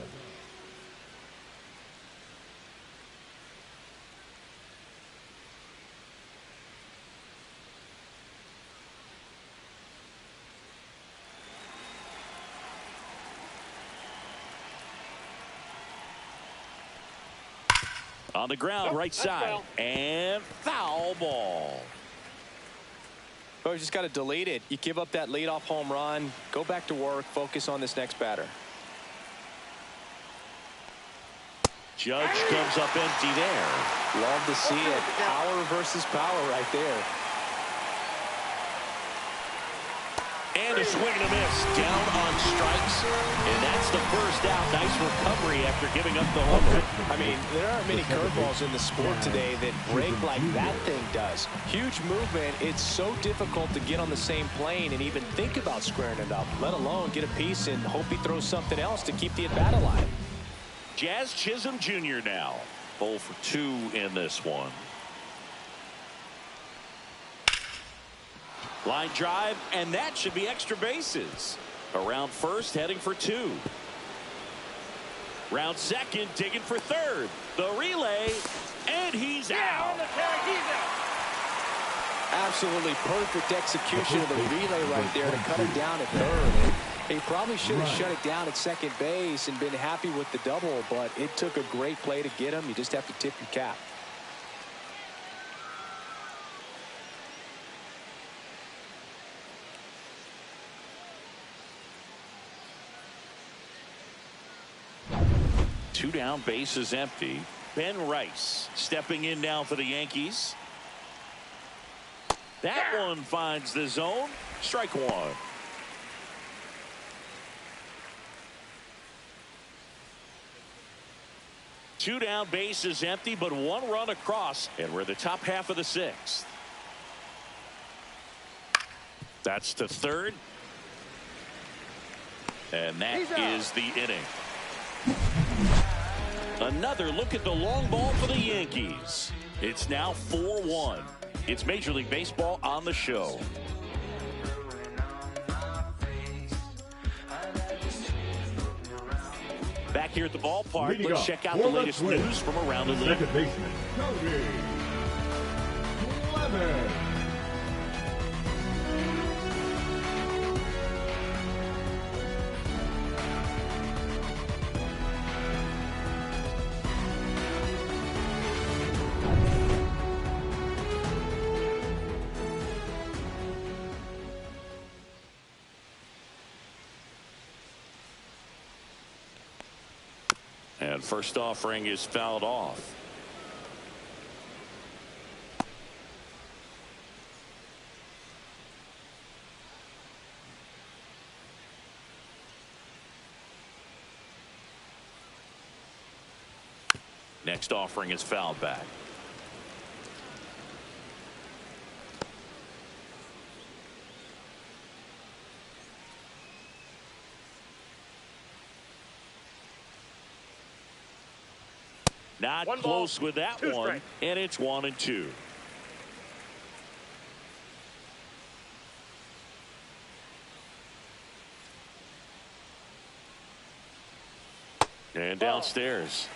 On the ground, right side, and foul ball. Oh, you just got to delete it. You give up that leadoff home run, go back to work, focus on this next batter. Judge comes up empty there. Love to see it. Power versus power right there. And a swing and a miss. Down on strikes. And that's the first out. Nice recovery after giving up the home run. I mean, there aren't many curveballs in the sport today that break like that thing does. Huge movement. It's so difficult to get on the same plane and even think about squaring it up, let alone get a piece and hope he throws something else to keep the at-bat alive. Jazz Chisholm Jr. now. 0 for 2 in this one. Line drive, and that should be extra bases. Around first, heading for 2. Round second, digging for third. The relay, and he's out. On the tag, he's out. Absolutely perfect execution of the relay right there to cut him down at third. And he probably should have shut it down at second base and been happy with the double, but it took a great play to get him. You just have to tip your cap. Two down, bases empty. Ben Rice stepping in now for the Yankees. That one finds the zone. Strike one. Two down, bases empty, but 1 run across, and we're the top half of the 6th. That's to third. And that is the inning. Another look at the long ball for the Yankees. It's now 4-1. It's Major League Baseball on the show. Back here at the ballpark, let's check out the latest news from around the league. Second baseman, Cody Clemens. And first offering is fouled off. Next offering is fouled back. Not close with that one, and it's 1-2. And downstairs.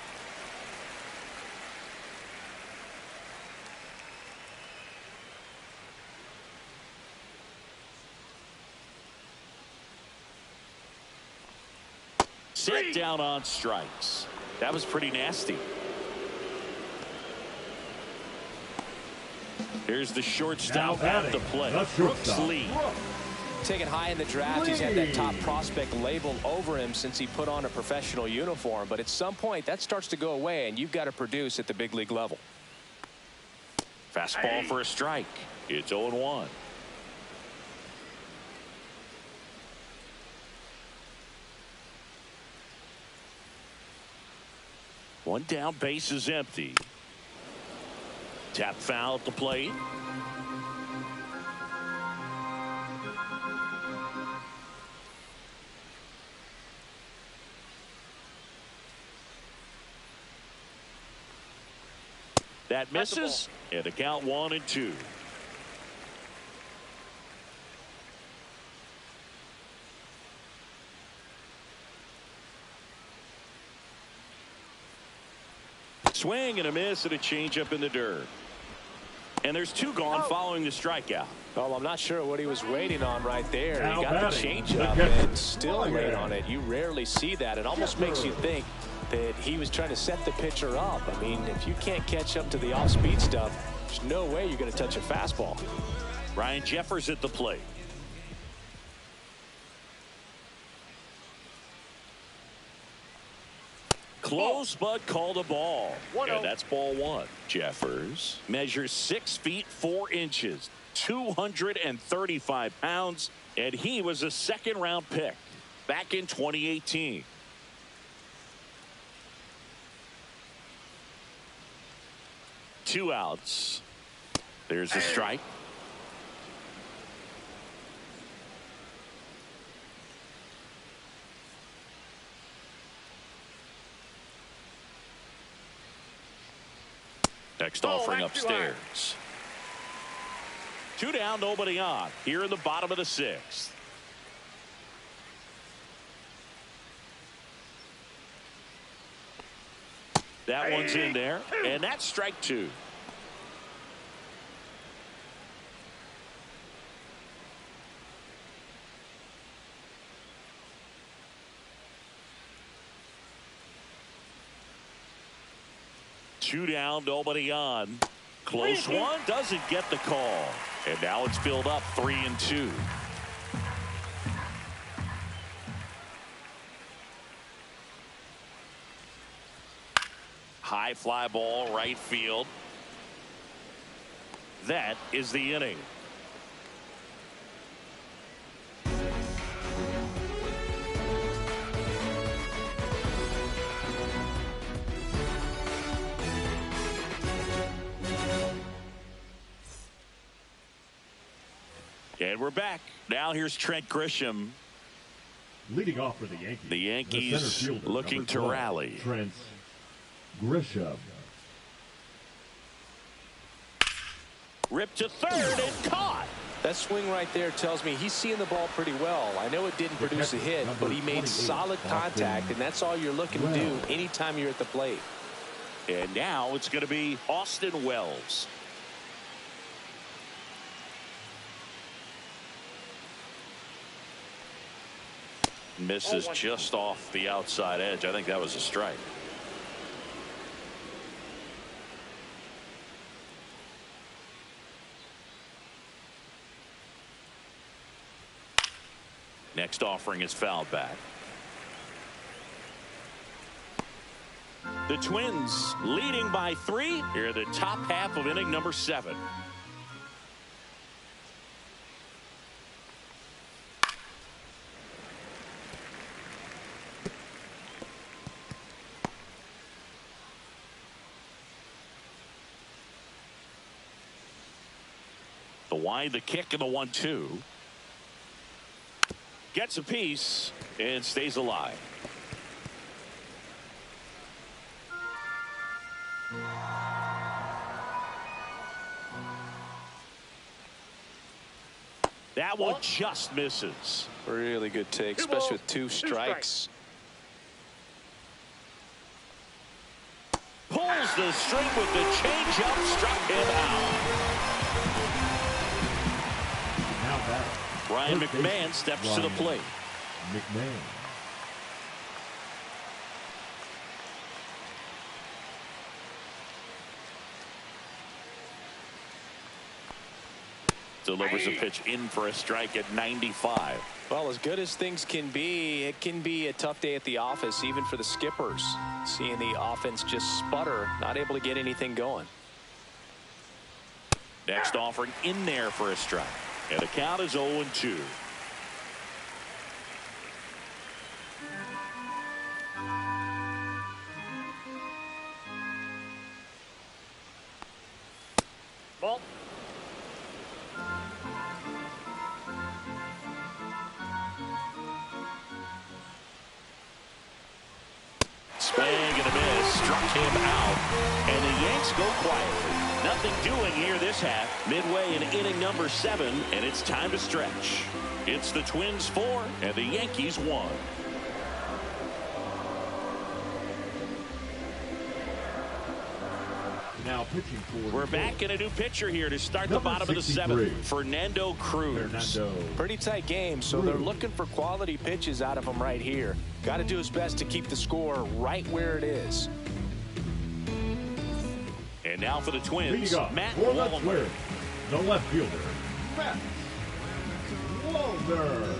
Set down on strikes. That was pretty nasty. Here's the shortstop at the plate. Brooks Lee. Taken high in the draft, he's had that top prospect labeled over him since he put on a professional uniform. But at some point, that starts to go away, and you've got to produce at the big league level. Fastball for a strike. It's 0-1. One down, base is empty. Tap foul at the plate. That misses, and the count 1-2. Swing and a miss and a changeup in the dirt. And there's two gone following the strikeout. Well, I'm not sure what he was waiting on right there. He got the changeup and still late on it. You rarely see that. It almost makes you think that he was trying to set the pitcher up. I mean, if you can't catch up to the off-speed stuff, there's no way you're going to touch a fastball. Ryan Jeffers at the plate. Close, but called a ball. And that's ball one. Jeffers measures 6 feet 4 inches, 235 pounds, and he was a second-round pick back in 2018. Two outs. There's a strike. Next offering upstairs. 2 down, nobody on. Here in the bottom of the 6th. That one's in there, and that's strike 2. Two down, nobody on. Close one, doesn't get the call. And now it's filled up 3-2. High fly ball, right field. That is the inning. And we're back. Now here's Trent Grisham. Leading off for the Yankees. The Yankees center fielder, looking to 12, rally. Trent Grisham. Ripped to third and caught. That swing right there tells me he's seeing the ball pretty well. I know it didn't produce a hit, but he made solid contact, and that's all you're looking to do anytime you're at the plate. And now it's going to be Austin Wells. Misses just off the outside edge. I think that was a strike. Next offering is fouled back. The Twins leading by 3 here at the top half of inning number 7. The wide, the kick, and the 1-2. Gets a piece and stays alive. That one just misses. Really good take, especially with 2 strikes. Pulls the string with the changeup, struck him out. Brian McMahon steps to the plate. McMahon. Delivers a pitch in for a strike at 95. Well, as good as things can be, it can be a tough day at the office, even for the skippers. Seeing the offense just sputter, not able to get anything going. Next offering in there for a strike. And the count is 0-2. Ball. Swing and a miss, struck him out, and the Yanks go quietly. Nothing doing here this half, midway in inning number 7, and it's time to stretch. It's the Twins 4 and the Yankees 1. Now pitching for We're back in a new pitcher here to start the bottom of the 7th. Fernando Cruz. Pretty tight game, so they're looking for quality pitches out of him right here. Got to do his best to keep the score right where it is. And now for the Twins, Matt for the Wallner. Twins, the left fielder, Matt Wallner.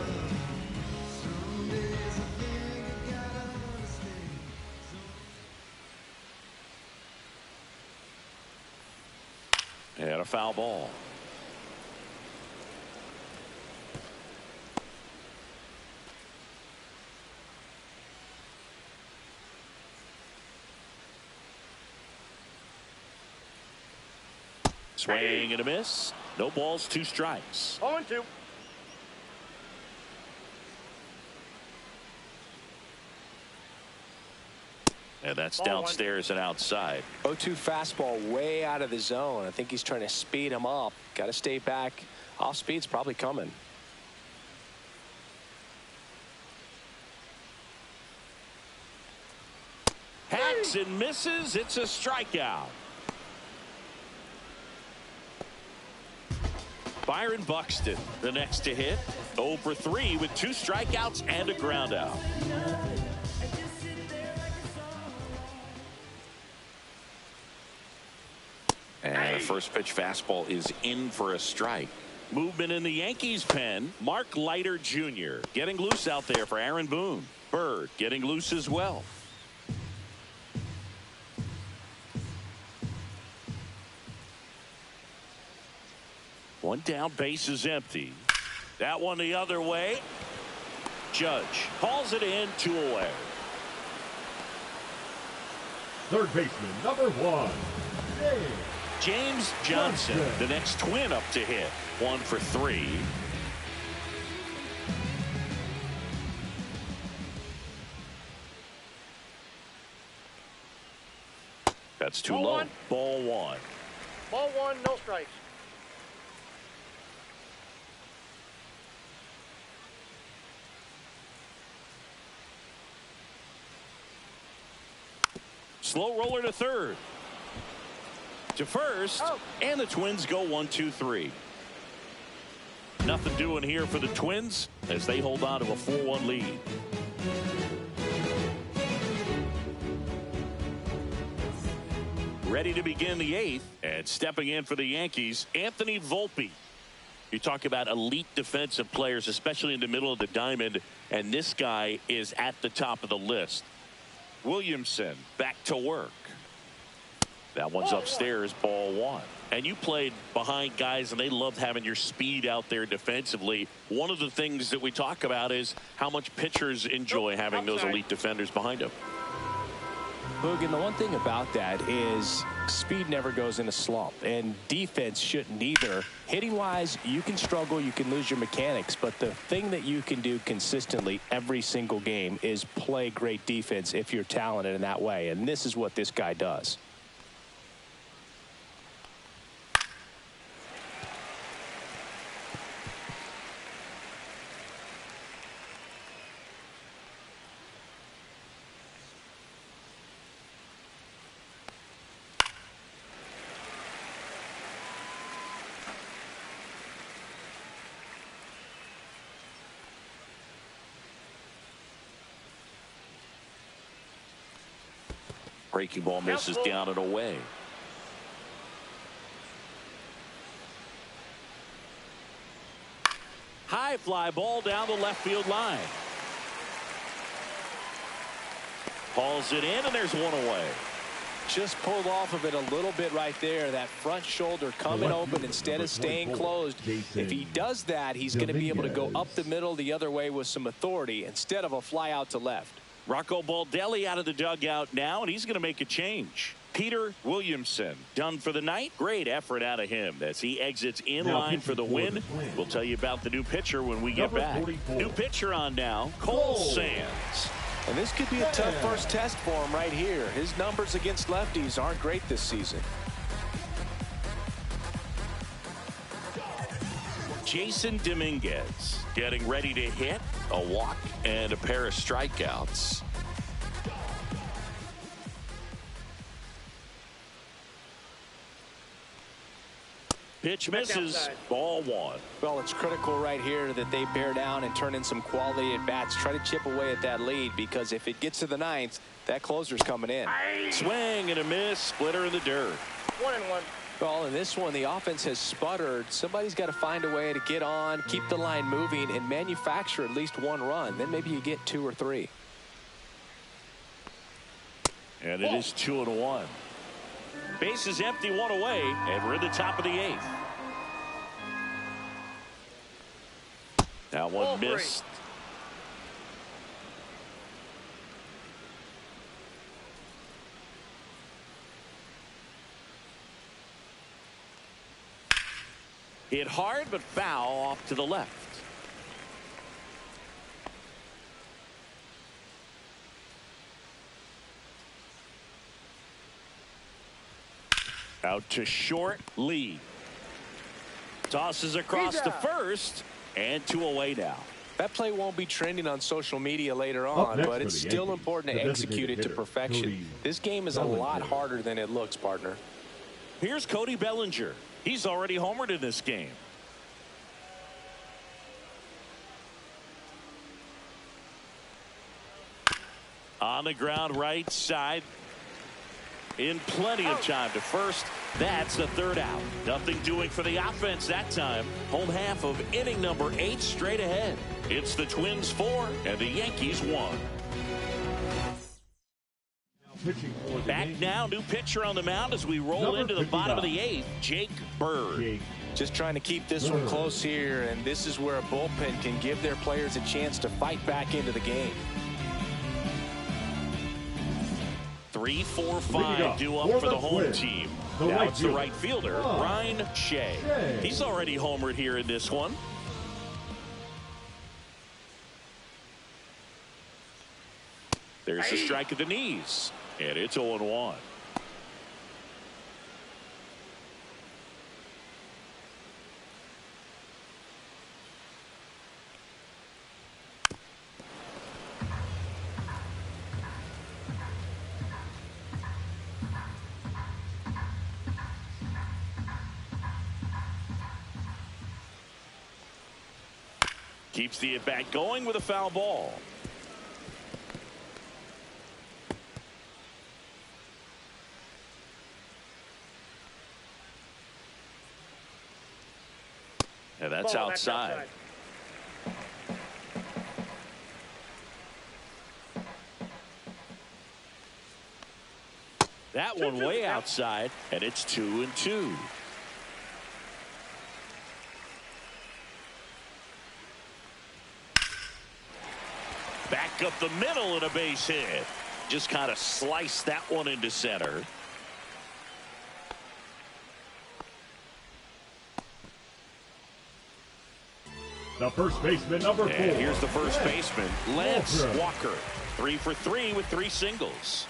And a foul ball. Swing and a miss. No balls, 2 strikes. 0-2. And that's downstairs and outside. 0-2 fastball way out of the zone. I think he's trying to speed him up. Got to stay back. Off speed's probably coming. Hacks and misses. It's a strikeout. Byron Buxton, the next to hit. 0 for 3 with 2 strikeouts and a ground out. And the first pitch fastball is in for a strike. Movement in the Yankees pen. Mark Leiter Jr. getting loose out there for Aaron Boone. Bird getting loose as well. One down, base is empty. That one the other way. Judge hauls it in, 2 away. Third baseman, number 1, James Johnson, the next Twin up to hit. 1 for 3. That's too Ball low. one. Ball one. Ball one, no strikes. Slow roller to third. To first. Oh. And the Twins go 1-2-3. Nothing doing here for the Twins as they hold on to a 4-1 lead. Ready to begin the eighth, and stepping in for the Yankees, Anthony Volpe. You talk about elite defensive players, especially in the middle of the diamond, and this guy is at the top of the list. Williamson back to work. That one's upstairs, ball one. And you played behind guys, and they loved having your speed out there defensively. One of the things that we talk about is how much pitchers enjoy having those elite defenders behind them. Boog, and the one thing about that is speed never goes in a slump, and defense shouldn't either. Hitting wise, you can struggle, you can lose your mechanics, but the thing that you can do consistently every single game is play great defense if you're talented in that way, and this is what this guy does. Breaking ball misses down and away. High fly ball down the left field line. Hauls it in, and there's one away. Just pulled off of it a little bit right there. That front shoulder coming open instead of staying closed. If he does that, he's going to be able to go up the middle the other way with some authority instead of a fly out to left. Rocco Baldelli out of the dugout now, and he's going to make a change. Peter Williamson done for the night. Great effort out of him as he exits in line for the win. We'll tell you about the new pitcher when we get back. New pitcher on now, Cole Sands. And this could be a tough first test for him right here. His numbers against lefties aren't great this season. Jason Dominguez getting ready to hit. A walk and a pair of strikeouts. Pitch misses. Ball one. Well, it's critical right here that they bear down and turn in some quality at bats. Try to chip away at that lead, because if it gets to the ninth, that closer's coming in. Swing and a miss. Splitter in the dirt. 1-1. Well, in this one, the offense has sputtered. Somebody's got to find a way to get on, keep the line moving, and manufacture at least one run. Then maybe you get 2 or 3. And it is 2-1. Base is empty, one away, and we're in the top of the eighth. That one missed. Hit hard, but foul off to the left. Out to short, Lee. Tosses across to first, and 2 away now. That play won't be trending on social media later on, but it's still important to execute it to perfection. This game is a lot harder than it looks, partner. Here's Cody Bellinger. He's already homered in this game. On the ground right side. In plenty of time to first. That's the third out. Nothing doing for the offense that time. Home half of inning number 8 straight ahead. It's the Twins 4 and the Yankees 1. Back now, new pitcher on the mound as we roll into the bottom of the 8th, Jake Bird. Just trying to keep this one close here, and this is where a bullpen can give their players a chance to fight back into the game. 3, 4, 5 due up for the home team. Now it's the right fielder, Ryan Shea. He's already homered here in this one. There's a strike at the knees, and it's 0-1. Keeps the at-bat going with a foul ball. And that's outside. That one way outside, and it's 2-2. Back up the middle and a base hit. Just kind of sliced that one into center. The first baseman, number 4. And here's the first baseman, Lance Walker. 3 for 3 with 3 singles.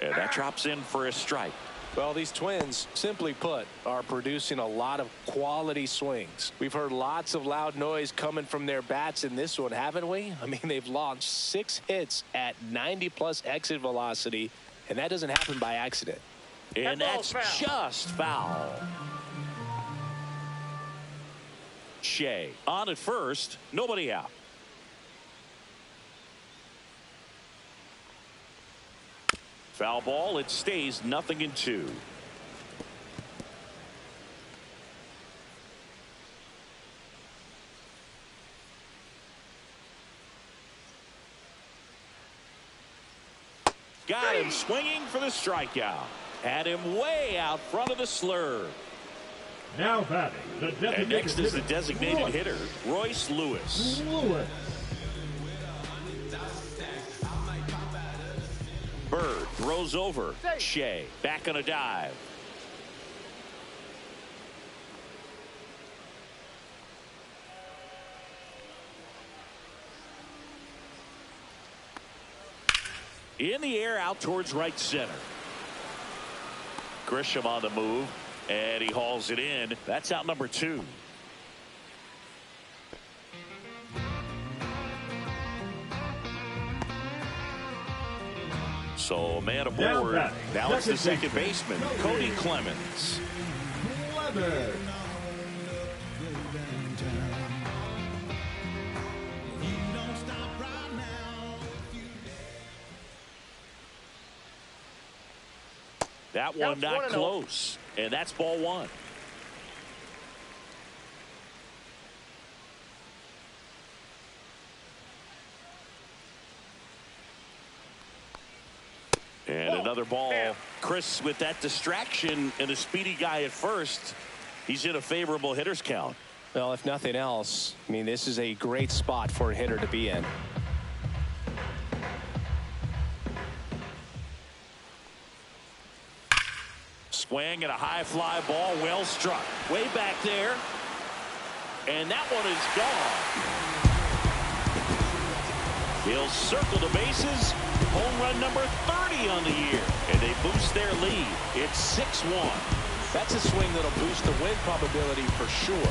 And that drops in for a strike. Well, these Twins, simply put, are producing a lot of quality swings. We've heard lots of loud noise coming from their bats in this one, haven't we? I mean, they've launched 6 hits at 90-plus exit velocity, and that doesn't happen by accident. And that's just foul. Shea on at first, nobody out. Foul ball, it stays 0-2. Got him swinging for the strikeout. Had him way out front of the slur. Now batting, the designated and next is the hitter, designated hitter, Royce Lewis. Bird throws over. Shea back on a dive. In the air out towards right center. Grisham on the move. And he hauls it in. That's out number 2. So man aboard. Now it's the second baseman, Cody Clemens. That one not close. And that's ball 1. And another ball. Chris, with that distraction and a speedy guy at first, he's in a favorable hitter's count. Well, if nothing else, I mean, this is a great spot for a hitter to be in. Swing and a high fly ball, well struck. Way back there. And that one is gone. He'll circle the bases. Home run number 30 on the year. And they boost their lead. It's 6-1. That's a swing that'll boost the win probability for sure.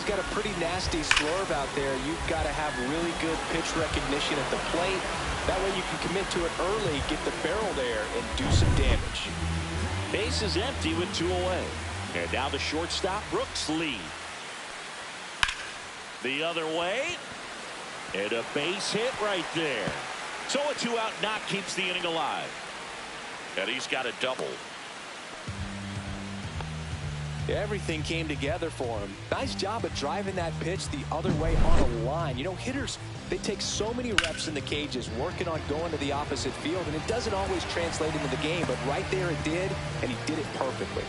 Got a pretty nasty slurve out there. You've got to have really good pitch recognition at the plate. That way you can commit to it early, get the barrel there, and do some damage. Base is empty with 2 away. And now the shortstop, Brooks Lee. The other way. And a base hit right there. So a 2-out knock keeps the inning alive. And he's got a double. Everything came together for him. Nice job of driving that pitch the other way on a line. You know, hitters, they take so many reps in the cages working on going to the opposite field, and it doesn't always translate into the game, but right there it did, and he did it perfectly.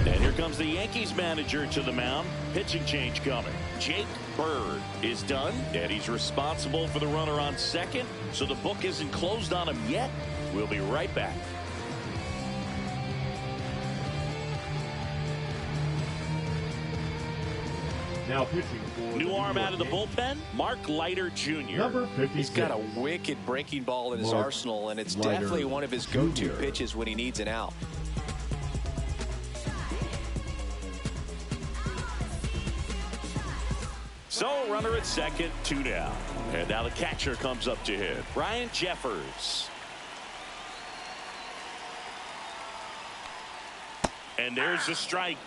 And here comes the Yankees manager to the mound. Pitching change coming. Jake Bird is done, and he's responsible for the runner on second, so the book isn't closed on him yet. We'll be right back. Now pitching for new arm out of the bullpen, Mark Leiter Jr. Number 56. He's got a wicked breaking ball in his arsenal, and it's definitely one of his go-to pitches when he needs an out. So runner at second, 2 down. And now the catcher comes up to hit. Ryan Jeffers. And there's the strike.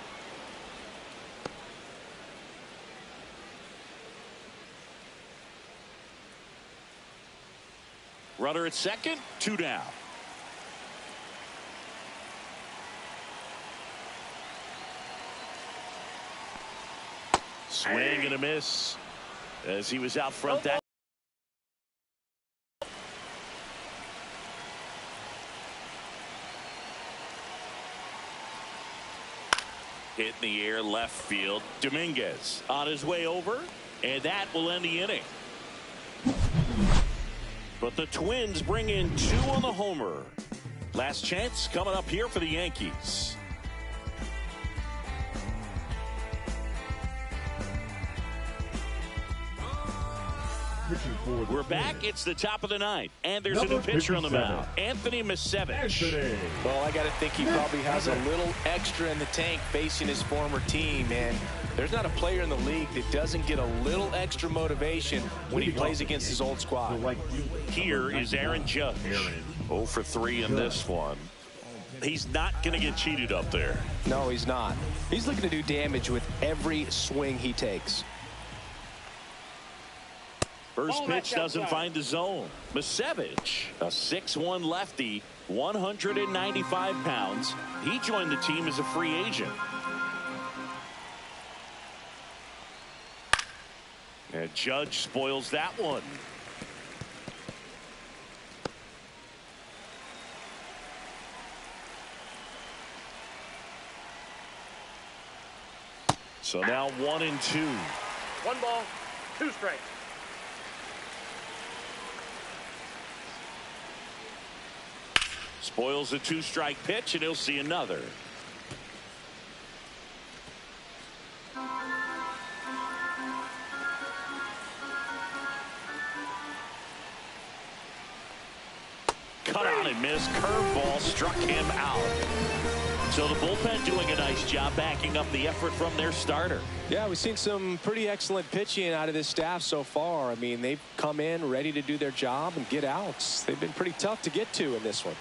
Runner at second, 2 down. Swing and a miss as he was out front. That hit in the air left field. Dominguez on his way over, and that will end the inning. But the Twins bring in 2 on the homer. Last chance coming up here for the Yankees. We're back. It's the top of the ninth, and there's a new pitcher on the mound, Anthony Misevich. Well, I got to think he probably has a little extra in the tank facing his former team, and there's not a player in the league that doesn't get a little extra motivation when he plays against his old squad. Here is Aaron Judge. 0 for 3 in this one. He's not going to get cheated up there. No, he's not. He's looking to do damage with every swing he takes. First pitch doesn't find the zone. Misevich, a 6'1 lefty, 195 pounds. He joined the team as a free agent. And Judge spoils that one. So now 1-2. 1 ball, 2 strikes. Spoils a 2-strike pitch, and he'll see another. Cut on and miss. Curveball struck him out. So the bullpen doing a nice job backing up the effort from their starter. Yeah, we've seen some pretty excellent pitching out of this staff so far. I mean, they've come in ready to do their job and get outs. They've been pretty tough to get to in this one.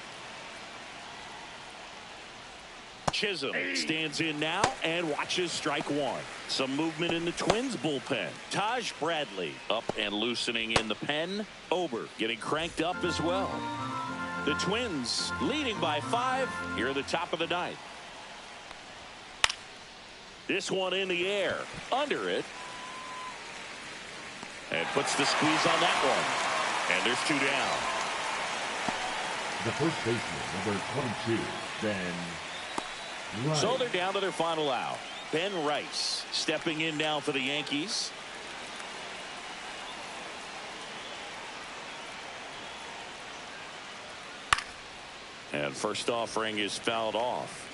Chisholm stands in now and watches strike 1. Some movement in the Twins bullpen. Taj Bradley up and loosening in the pen. Ober getting cranked up as well. The Twins leading by 5 here at the top of the ninth. This one in the air, under it, and puts the squeeze on that one. And there's 2 down. The first baseman, number 22, Ben Rice. So they're down to their final out. Ben Rice stepping in now for the Yankees. And first offering is fouled off.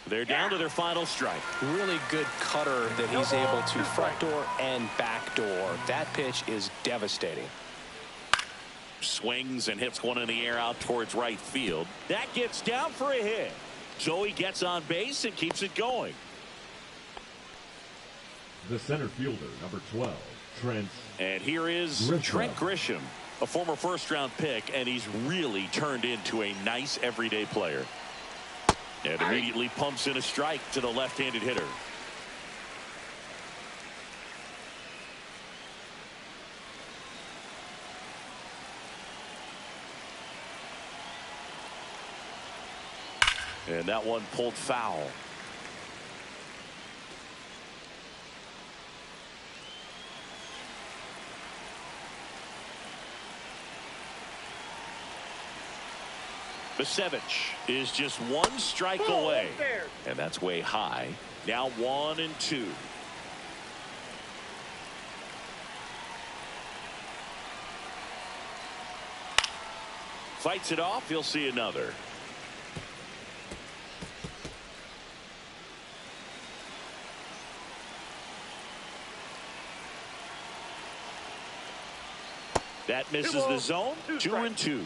They're down to their final strike. Really good cutter that he's able to front door and back door. That pitch is devastating. Swings and hits one in the air out towards right field. That gets down for a hit. So he gets on base and keeps it going. The center fielder, number 12, Trent. And here is Trent Grisham, a former first-round pick, and he's really turned into a nice everyday player. And immediately pumps in a strike to the left-handed hitter. And that one pulled foul. Misevich is just 1 strike away. And that's way high. Now 1-2. Fights it off. He'll see another. That misses the zone. 2-2.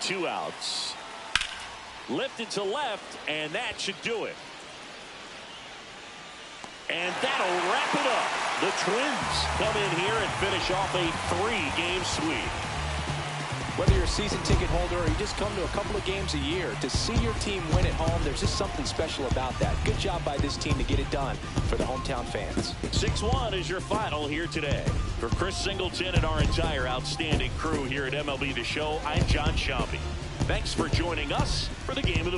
2 outs. Lifted to left, and that should do it. And that'll wrap it up. The Twins come in here and finish off a 3-game sweep. Whether you're a season ticket holder or you just come to a couple of games a year, to see your team win at home, there's just something special about that. Good job by this team to get it done for the hometown fans. 6-1 is your final here today. For Chris Singleton and our entire outstanding crew here at MLB The Show, I'm John Shelby. Thanks for joining us for the Game of the Week.